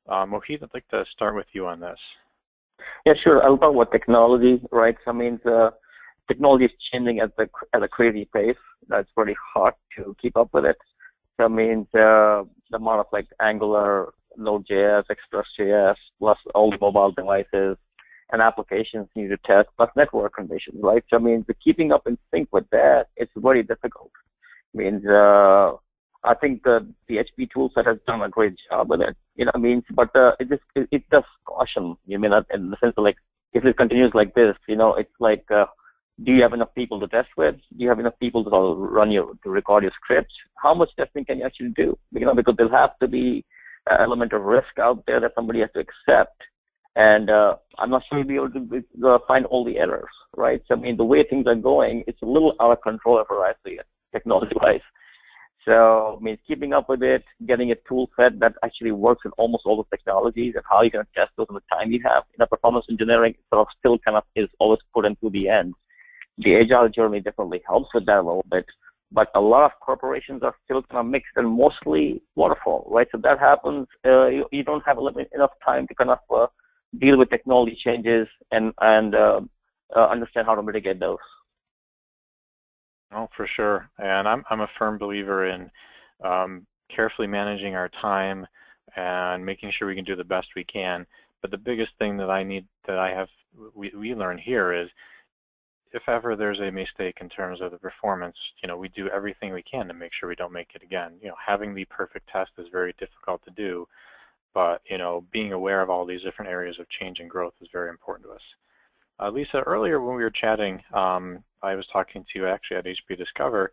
Mohit, I'd like to start with you on this. Yeah, sure. I'll talk about technology, right? So, I mean, the technology is changing at a crazy pace. That's pretty hard to keep up with it. So, I mean, the amount of like Angular, Node.js, Express.js, plus all the mobile devices and applications you need to test, plus network conditions, right? So, I mean, the keeping up in sync with that, it's very difficult. I mean, I think the HP toolset has done a great job with it. I mean, but it does caution. You mean, in the sense of like, if it continues like this, it's like, do you have enough people to test with? Do you have enough people to record your scripts? How much testing can you actually do? Because there'll have to be an element of risk out there that somebody has to accept. And I'm not sure you'll be able to find all the errors, right? So, I mean, the way things are going, it's a little out of control for us, technology-wise. So, I mean, keeping up with it, getting a tool set that actually works with almost all the technologies and how you're going to test those in the time you have. Performance engineering sort of still kind of is always put into the end. The agile journey definitely helps with that a little bit, but a lot of corporations are still kind of mixed and mostly waterfall, right? So that happens. You don't have enough time to kind of deal with technology changes and understand how to mitigate those. Oh, for sure. And I'm a firm believer in carefully managing our time and making sure we can do the best we can. But the biggest thing that we learn here is, if ever there's a mistake in terms of the performance, we do everything we can to make sure we don't make it again. Having the perfect test is very difficult to do, but being aware of all these different areas of change and growth is very important to us. Lisa, earlier when we were chatting, I was talking to you actually at HP Discover.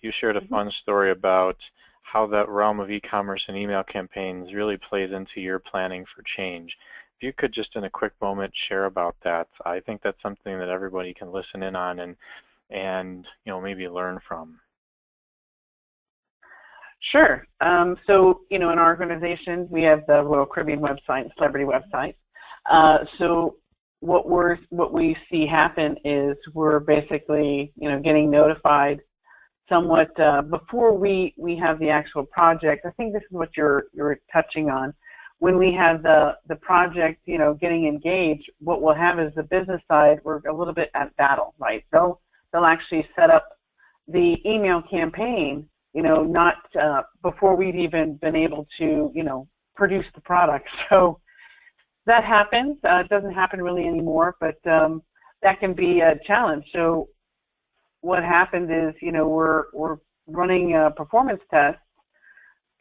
You shared a fun story about how that realm of e-commerce and email campaigns really plays into your planning for change. If you could just in a quick moment share about that, I think that's something that everybody can listen in on and maybe learn from. Sure. So, in our organization, we have the Royal Caribbean website, celebrity website. So what we see happen is we're basically, getting notified somewhat before we have the actual project. I think this is what you're touching on. When we have the project, getting engaged, what we'll have is the business side, we're a little bit at battle, right? They'll actually set up the email campaign, not before we've even been able to, produce the product. So that happens. It doesn't happen really anymore, but that can be a challenge. So what happens is, we're running performance tests,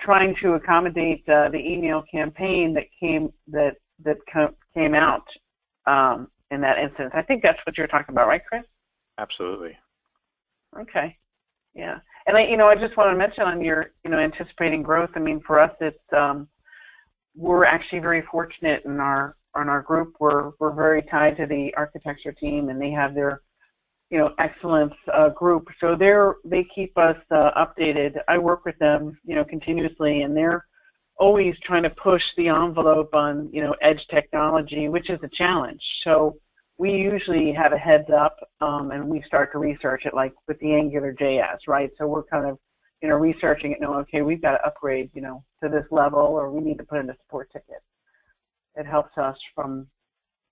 trying to accommodate the email campaign that came out in that instance. I think that's what you're talking about, right, Chris? Absolutely. Okay. Yeah. And I just want to mention on your, anticipating growth. I mean, for us, it's we're actually very fortunate in our group. We're very tied to the architecture team, and they have their excellence group. So they keep us updated. I work with them, continuously, and they're always trying to push the envelope on, edge technology, which is a challenge. So we usually have a heads up, and we start to research it, like with the Angular JS, right? So we're kind of, researching it, knowing, okay, we've got to upgrade, to this level, or we need to put in a support ticket. It helps us from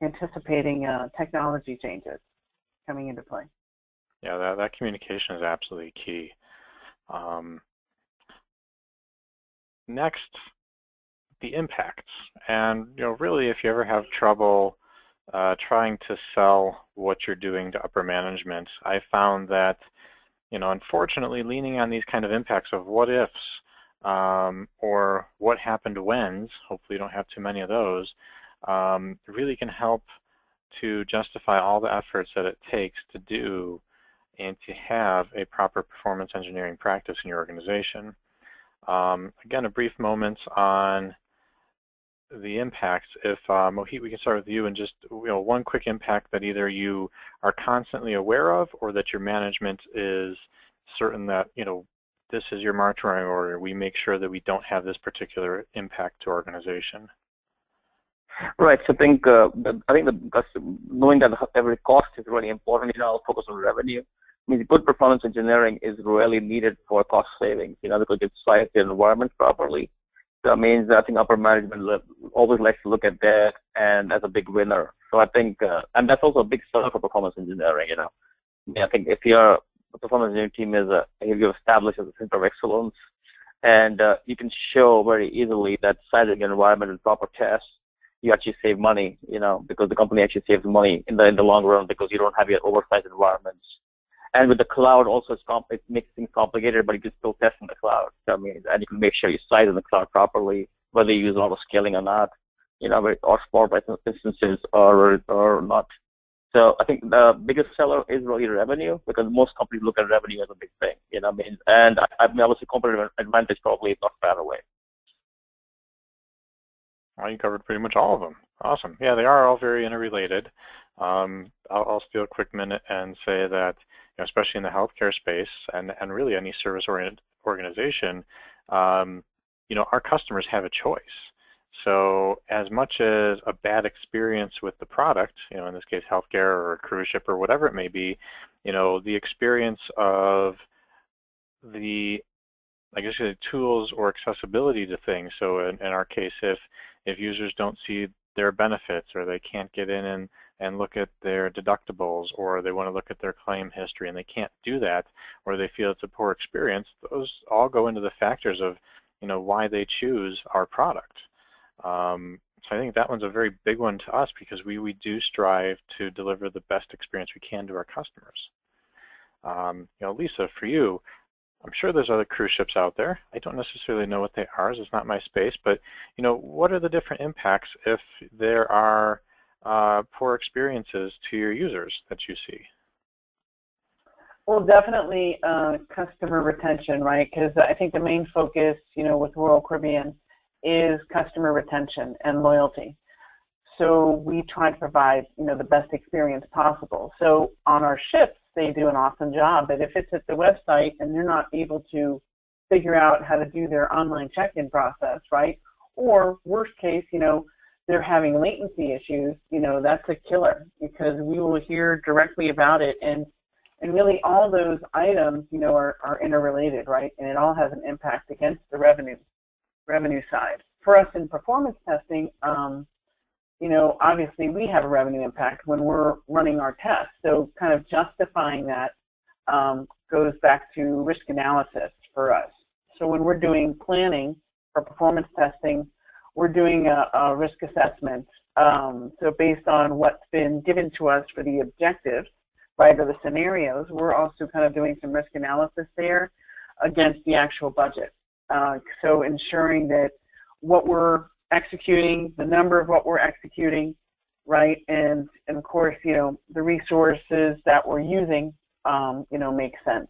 anticipating technology changes coming into play. Yeah, that communication is absolutely key. Next, the impacts. And, really, if you ever have trouble trying to sell what you're doing to upper management, I found that, unfortunately, leaning on these kind of impacts of what ifs or what happened whens, hopefully you don't have too many of those, really can help to justify all the efforts that it takes to do and to have a proper performance engineering practice in your organization. Again, a brief moment on the impacts. If Mohit, we can start with you, and just one quick impact that either you are constantly aware of, or that your management is certain that this is your marching order. We make sure that we don't have this particular impact to our organization. Right. So I think knowing that every cost is really important. I'll focus on revenue. mean, good performance engineering is really needed for cost savings, because it sized the environment properly. So that means I think upper management always likes to look at that and as a big winner. So I think, and that's also a big seller for performance engineering, I think if your performance engineering team if you're established as a center of excellence, and you can show very easily that sizing your environment and proper tests, you actually save money, because the company actually saves money in the long run because you don't have your oversized environments. And with the cloud also, it makes things complicated, but you can still test in the cloud. So, and you can make sure you size in the cloud properly, whether you use auto scaling or not, or small instances or not. So I think the biggest seller is really revenue, because most companies look at revenue as a big thing, and obviously competitive advantage probably is not far away. Well, you covered pretty much all of them. Awesome. Yeah, they are all very interrelated. I'll steal a quick minute and say that, especially in the healthcare space and really any service-oriented organization, our customers have a choice. So as much as a bad experience with the product, in this case healthcare or a cruise ship or whatever it may be, the experience of the tools or accessibility to things. So in our case, if users don't see their benefits, or they can't get in and look at their deductibles, or they want to look at their claim history and they can't do that, or they feel it's a poor experience, those all go into the factors of why they choose our product. So I think that one's a very big one to us, because we do strive to deliver the best experience we can to our customers. Lisa, for you, I'm sure there's other cruise ships out there. I don't necessarily know what they are, as it's not my space, but what are the different impacts if there are poor experiences to your users that you see? Well, definitely customer retention, right? Because I think the main focus, with Royal Caribbean is customer retention and loyalty. So we try to provide, the best experience possible. So on our ships, they do an awesome job. But if it's at the website and they're not able to figure out how to do their online check-in process, right? Or worst case, they're having latency issues, that's a killer, because we will hear directly about it. And really all those items, are interrelated, right? And it all has an impact against the revenue side. For us in performance testing, obviously we have a revenue impact when we're running our tests. So kind of justifying that goes back to risk analysis for us. So when we're doing planning for performance testing, we're doing a risk assessment. So based on what's been given to us for the objectives, right, or the scenarios, we're also kind of doing some risk analysis there against the actual budget. So ensuring that what we're executing, the number of what we're executing, right, and of course, the resources that we're using, make sense.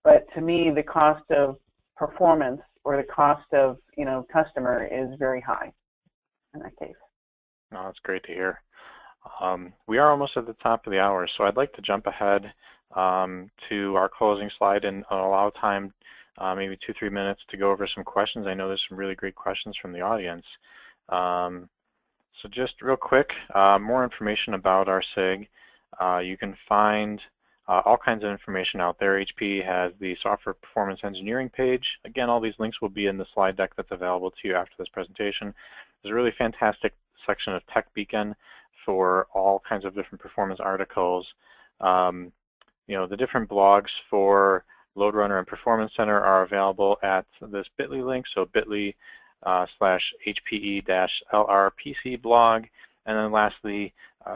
But to me, the cost of performance or the cost of, customer is very high in that case. No, that's great to hear. We are almost at the top of the hour, so I'd like to jump ahead to our closing slide and allow time, maybe 2-3 minutes, to go over some questions. I know there's some really great questions from the audience. So just real quick, more information about our SIG. You can find all kinds of information out there. HP has the software performance engineering page. Again, all these links will be in the slide deck that's available to you after this presentation. There's a really fantastic section of Tech Beacon for all kinds of different performance articles. The different blogs for Load Runner and Performance Center are available at this bit.ly link, so bit.ly/HPE-LRPC blog. And then lastly,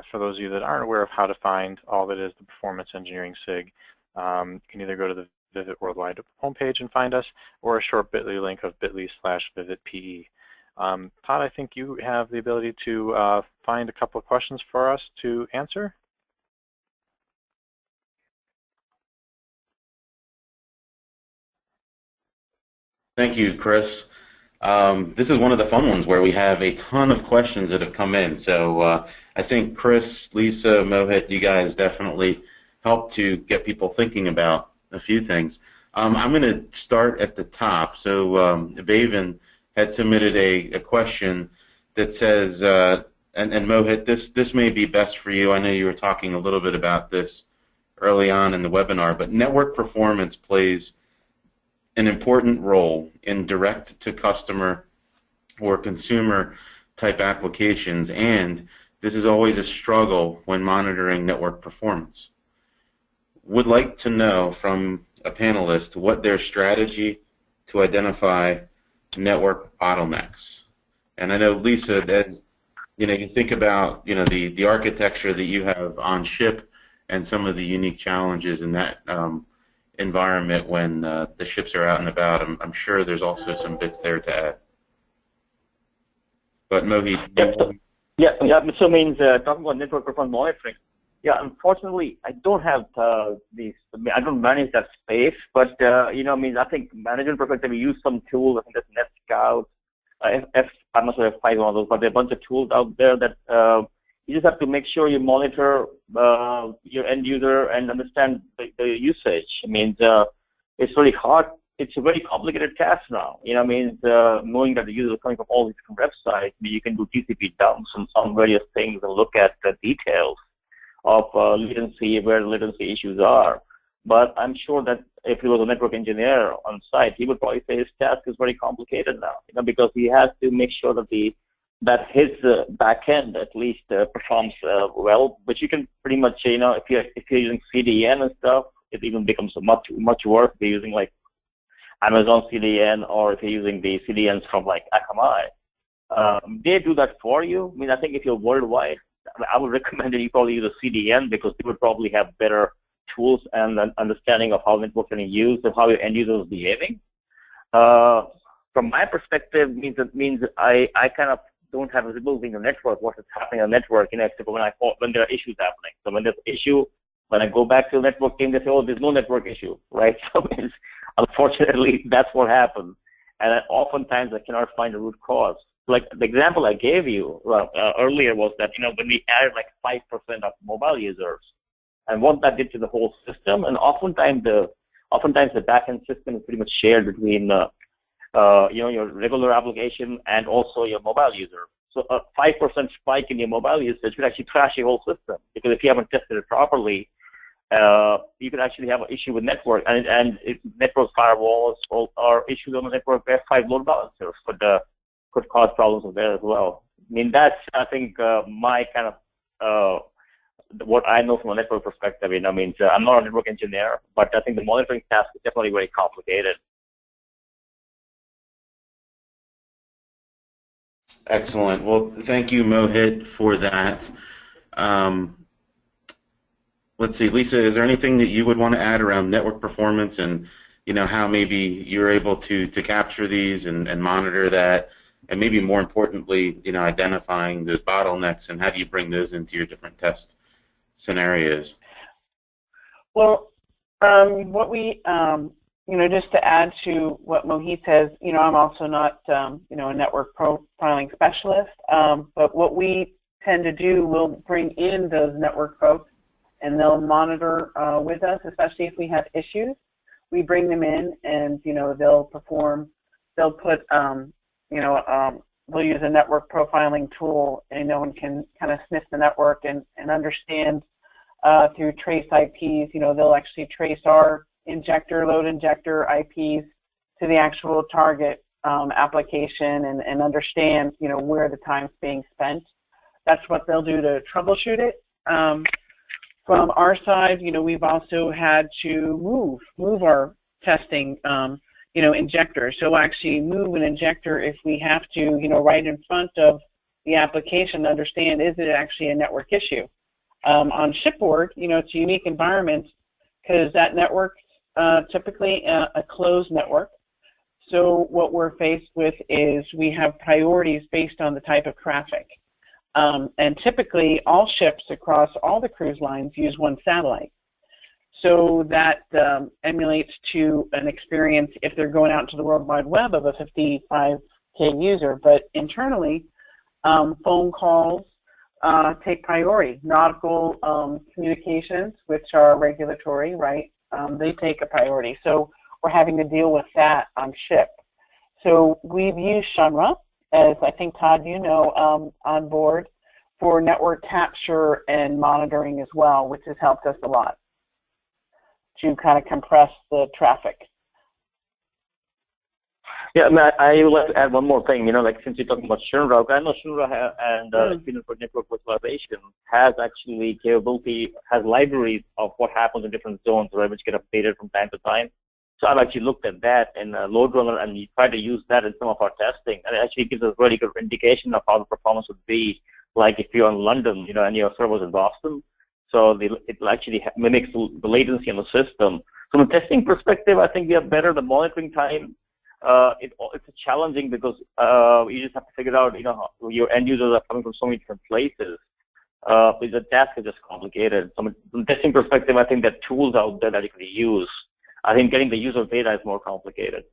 for those of you that aren't aware of how to find all that is the Performance Engineering SIG, you can either go to the Vivid Worldwide homepage and find us, or a short bit.ly link of bit.ly/VividPE. Todd, I think you have the ability to find a couple of questions for us to answer. Thank you, Chris. This is one of the fun ones where we have a ton of questions that have come in. So I think Chris, Lisa, Mohit, you guys definitely helped to get people thinking about a few things. I'm going to start at the top. So Vaven had submitted a question that says, and Mohit, this may be best for you. I know you were talking a little bit about this early on in the webinar, but network performance plays an important role in direct-to-customer or consumer-type applications, and this is always a struggle when monitoring network performance. Would like to know from a panelist what their strategy to identify network bottlenecks. And I know, Lisa, as you think about the architecture that you have on ship and some of the unique challenges in that environment when the ships are out and about. I'm sure there's also some bits there to add. But Mohit, yeah. So means talking about network performance monitoring. Yeah, unfortunately, I don't have these. I don't manage that space, but I think management perspective, we use some tools. I think that's NetScout. I'm not sure if I one of those, but there are a bunch of tools out there that you just have to make sure you monitor your end user and understand the usage. It means it's really hard. It's a very complicated task now. Knowing that the user is coming from all these different websites, you can do TCP dumps and some various things and look at the details of latency, where the latency issues are. But I'm sure that if he was a network engineer on site, he would probably say his task is very complicated now, because he has to make sure that his back end at least performs well. But you can pretty much, if you're using CDN and stuff, it even becomes much worse if you're using like Amazon CDN, or if you're using the CDNs from like Akamai. They do that for you. I think if you're worldwide, I would recommend that you probably use a CDN, because they would probably have better tools and an understanding of how networks are used and how your end user is behaving. From my perspective, means I kind of don't have visibility in the network, what is happening on the network, except when there are issues happening. So when there's an issue, when I go back to the network team, they say, oh, there's no network issue, right? So unfortunately, that's what happens. And oftentimes I cannot find the root cause. Like the example I gave you earlier was that, when we added like 5% of mobile users, and what that did to the whole system, and oftentimes the backend system is pretty much shared between your regular application and also your mobile user. So a 5% spike in your mobile usage would actually crash your whole system, because if you haven't tested it properly, you could actually have an issue with network, and network firewalls or issues on the network where 5 load balancers could cause problems there as well. That's, I think, my kind of what I know from a network perspective. I'm not a network engineer, but I think the monitoring task is definitely very complicated. Excellent. Well, thank you, Mohit, for that. Let's see, Lisa, is there anything that you would want to add around network performance and how maybe you're able to capture these and monitor that, and maybe more importantly, identifying those bottlenecks, and how do you bring those into your different test scenarios? Well, what we, just to add to what Mohit says, I'm also not, a network profiling specialist, but what we tend to do, we'll bring in those network folks, and they'll monitor with us, especially if we have issues. We bring them in, and, they'll put, we'll use a network profiling tool, and can kind of sniff the network and understand through trace IPs. They'll actually trace our load injector IPs to the actual target application and understand, where the time's being spent. That's what they'll do to troubleshoot it. From our side, we've also had to move our testing, injector. So actually move an injector if we have to, right in front of the application to understand, is it actually a network issue? On shipboard, it's a unique environment because that network's typically a closed network. So what we're faced with is we have priorities based on the type of traffic. And typically all ships across all the cruise lines use one satellite. So that emulates to an experience if they're going out to the World Wide Web of a 55K user. But internally, phone calls take priority. Nautical communications, which are regulatory, right, they take a priority. So we're having to deal with that on ship. So we've used Shunra, as I think, Todd, on board for network capture and monitoring as well, which has helped us a lot. to kind of compress the traffic. Yeah, I would like to add one more thing. Like since you're talking about Shinra, I know Shinra and Experience for Network Virtualization has actually has libraries of what happens in different zones, right, which get updated from time to time. So I've actually looked at that in LoadRunner, and we try to use that in some of our testing, and it actually gives us a really good indication of how the performance would be, like if you're in London, and your server's in Boston. So it actually mimics the latency in the system. From a testing perspective, I think we are better. The monitoring time, it's challenging because you just have to figure out, your end users are coming from so many different places. The task is just complicated. From a testing perspective, I think there are tools out there that you can use. I think getting the user data is more complicated.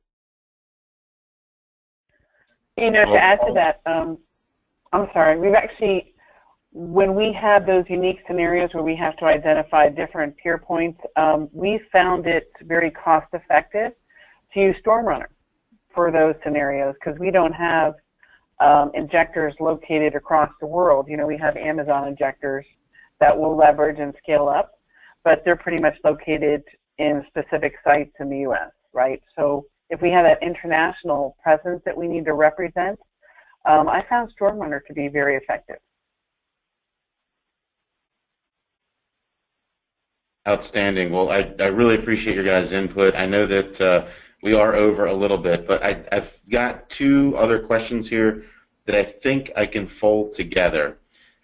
To add to that, I'm sorry, we've actually, when we have those unique scenarios where we have to identify different peer points, we found it very cost effective to use StormRunner for those scenarios, because we don't have injectors located across the world. We have Amazon injectors that will leverage and scale up, but they're pretty much located in specific sites in the U.S., right? So if we have that international presence that we need to represent, I found StormRunner to be very effective. Outstanding. Well, I really appreciate your guys' input. I know that we are over a little bit, but I've got two other questions here that I think I can fold together.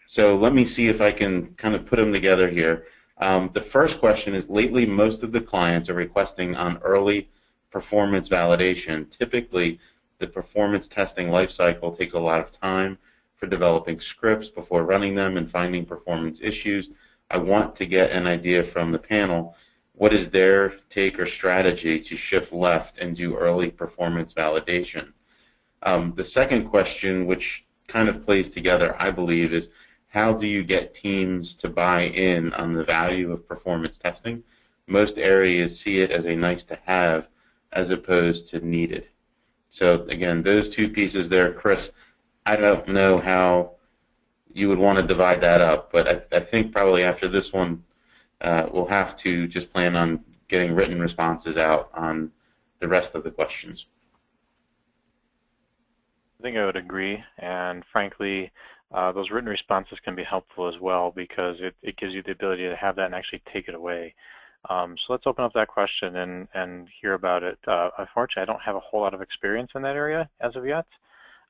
So let me see if I can kind of put them together here. The first question is, lately most of the clients are requesting on early performance validation. Typically, the performance testing lifecycle takes a lot of time for developing scripts before running them and finding performance issues. I want to get an idea from the panel. What is their take or strategy to shift left and do early performance validation? The second question, which kind of plays together, I believe, is how do you get teams to buy in on the value of performance testing? Most areas see it as a nice to have as opposed to needed. So again, those two pieces there. Chris, I don't know how you would want to divide that up, but I think probably after this one, we'll have to just plan on getting written responses out on the rest of the questions. I think I would agree, and frankly, those written responses can be helpful as well because it gives you the ability to have that and actually take it away. So let's open up that question and hear about it. Unfortunately, I don't have a whole lot of experience in that area as of yet,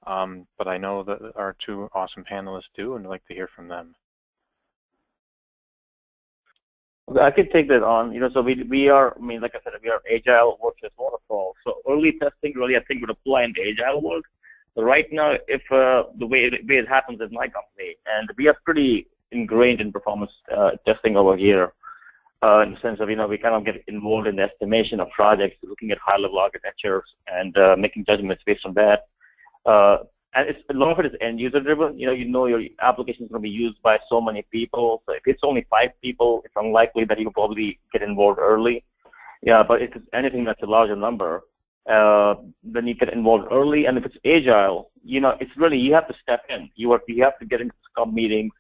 but I know that our two awesome panelists do, and I'd like to hear from them. I can take that on. So we are, like I said, we are agile versus waterfall. So early testing really, I think, would apply in the agile world. So right now, if the way it happens at my company, and we are pretty ingrained in performance testing over here, in the sense of, we kind of get involved in the estimation of projects, looking at high-level architectures, and making judgments based on that. And a lot of it is end-user driven. Your application is going to be used by so many people. So if it's only 5 people, it's unlikely that you probably get involved early. Yeah, but if it's anything that's a larger number, then you get involved early. And if it's agile, it's really, you have to step in. You have to get into Scrum meetings.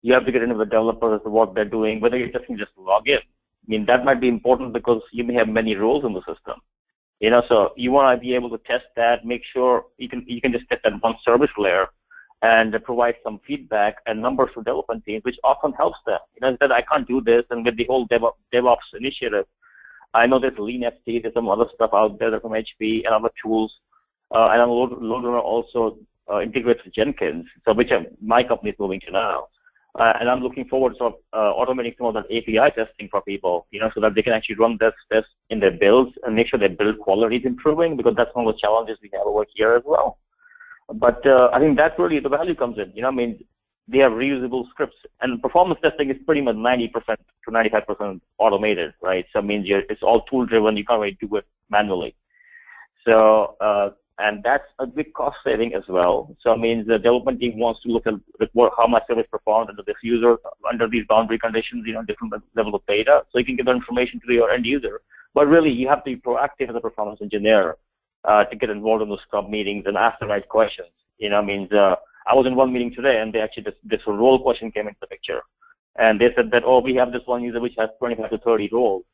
You have to get into the developers as to what they're doing, whether you're just log in. That might be important because you may have many roles in the system. So you want to be able to test that, make sure you can just test that one service layer and provide some feedback and numbers to development teams, which often helps them. That I can't do this, and with the whole DevOps initiative, I know there's LeanFT, there's some other stuff out there from HP and other tools, and LoadRunner also integrates with Jenkins, so which my company is moving to now. And I'm looking forward to automating some of that API testing for people, so that they can actually run this test in their builds and make sure their build quality is improving, because that's one of the challenges we have over here as well. But I think that's really the value comes in. They have reusable scripts, and performance testing is pretty much 90% to 95% automated, right? So it means it's all tool driven. You can't really do it manually. So and that's a big cost saving as well. So it means the development team wants to look at how my service performed under this user, under these boundary conditions, different level of data, so you can give that information to your end user. But really, you have to be proactive as a performance engineer to get involved in those Scrum meetings and ask the right questions. I was in one meeting today, and they actually this role question came into the picture, and they said that, we have this one user which has 25 to 30 roles,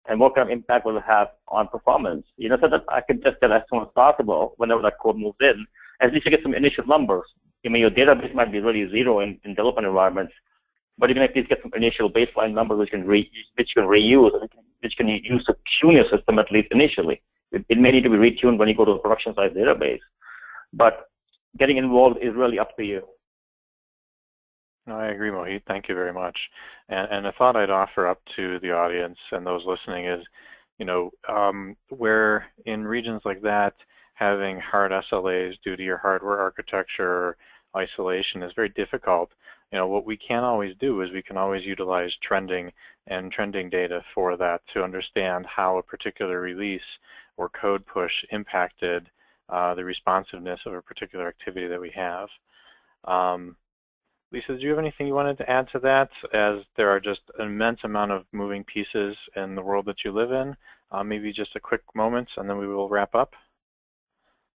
and what kind of impact will it have on performance. So that I can test that as soon as possible whenever that code moves in. At least you get some initial numbers. Your database might be really zero in development environments, but you can at least get some initial baseline numbers which you can reuse, which can use to tune your system at least initially. It may need to be retuned when you go to a production-side database, but getting involved is really up to you. No, I agree, Mohit. Thank you very much. And a thought I'd offer up to the audience and those listening is, where in regions like that, having hard SLAs due to your hardware architecture isolation is very difficult. What we can always do is we can always utilize trending and trending data for that to understand how a particular release or code push impacted the responsiveness of a particular activity that we have. Lisa, did you have anything you wanted to add to that, as there are just an immense amount of moving pieces in the world that you live in? Maybe just a quick moment, and then we will wrap up.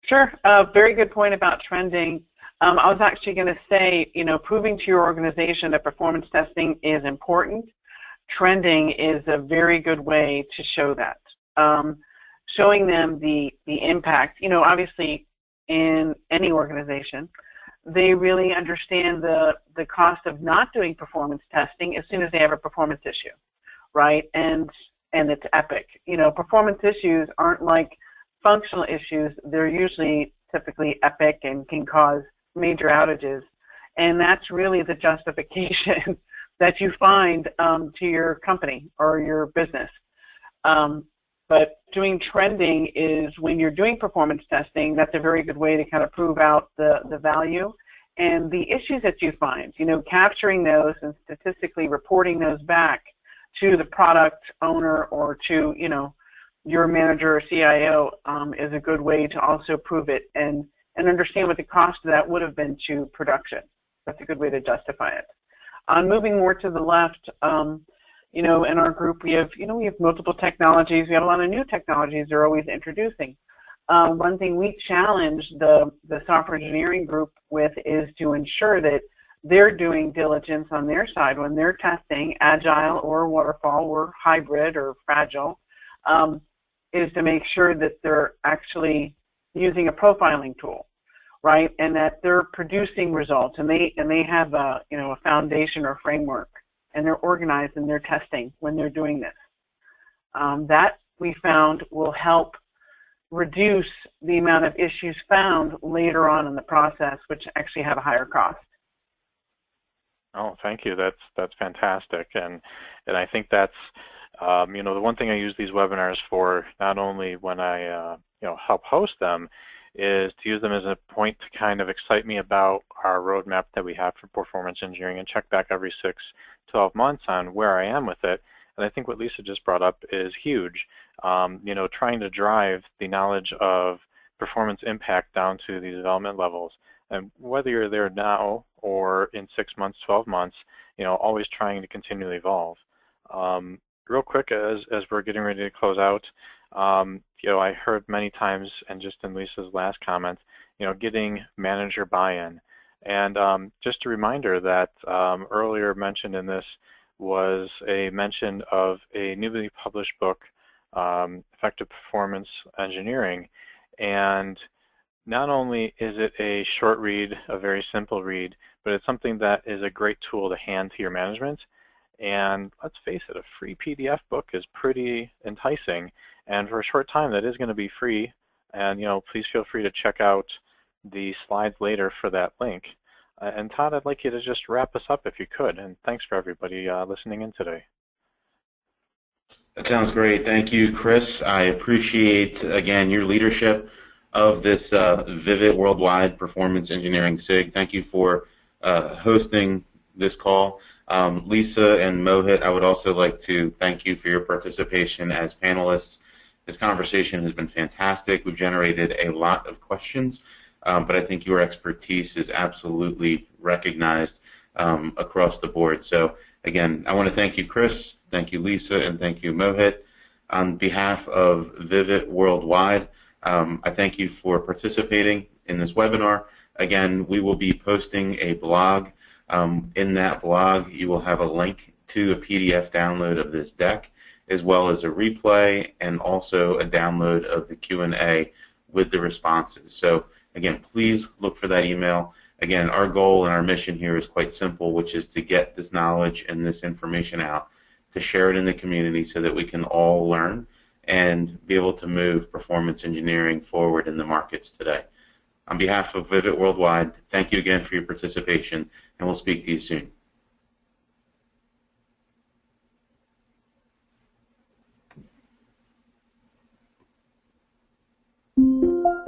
Sure. Very good point about trending. I was actually going to say, proving to your organization that performance testing is important. Trending is a very good way to show that. Showing them the impact, obviously in any organization, they really understand the cost of not doing performance testing as soon as they have a performance issue, right? And it's epic. Performance issues aren't like functional issues. They're usually typically epic and can cause major outages. And that's really the justification that you find to your company or your business. But doing trending is, when you're doing performance testing, that's a very good way to kind of prove out the value and the issues that you find. Capturing those and statistically reporting those back to the product owner or to, your manager or CIO is a good way to also prove it and understand what the cost of that would have been to production. That's a good way to justify it. Moving more to the left, in our group we have multiple technologies. We have a lot of new technologies they're always introducing. One thing we challenge the software engineering group with is to ensure that they're doing diligence on their side when they're testing agile or waterfall or hybrid or fragile, is to make sure that they're actually using a profiling tool, right? And that they're producing results, and they have a foundation or framework, and they're organized in their testing when they're doing this. That we found will help reduce the amount of issues found later on in the process, which actually have a higher cost. Oh, thank you. That's fantastic, and I think that's the one thing I use these webinars for, not only when I help host them, is to use them as a point to kind of excite me about our roadmap that we have for performance engineering and check back every 6-12 months on where I am with it. And I think what Lisa just brought up is huge. Trying to drive the knowledge of performance impact down to the development levels. And whether you're there now or in 6 months, 12 months, always trying to continually evolve. Real quick, as we're getting ready to close out, I heard many times, and just in Lisa's last comment, getting manager buy-in. And just a reminder that earlier mentioned in this was a mention of a newly published book, Effective Performance Engineering. And not only is it a short read, a very simple read, but it's something that is a great tool to hand to your management. And let's face it, a free PDF book is pretty enticing. And for a short time, that is going to be free. And please feel free to check out the slides later for that link. And Todd, I'd like you to just wrap us up if you could. And thanks for everybody listening in today. That sounds great. Thank you, Chris. I appreciate, again, your leadership of this Vivid Worldwide Performance Engineering SIG. Thank you for hosting this call. Lisa and Mohit, I would also like to thank you for your participation as panelists. This conversation has been fantastic. We've generated a lot of questions, but I think your expertise is absolutely recognized across the board. So again, I want to thank you, Chris, thank you, Lisa, and thank you, Mohit. On behalf of Vivid Worldwide, I thank you for participating in this webinar. Again, we will be posting a blog. In that blog, you will have a link to a PDF download of this deck. as well as a replay and also a download of the Q&A with the responses. So again, please look for that email. Again, our goal and our mission here is quite simple, which is to get this knowledge and this information out, to share it in the community so that we can all learn and be able to move performance engineering forward in the markets today. On behalf of Vivit Worldwide, thank you again for your participation, and we'll speak to you soon.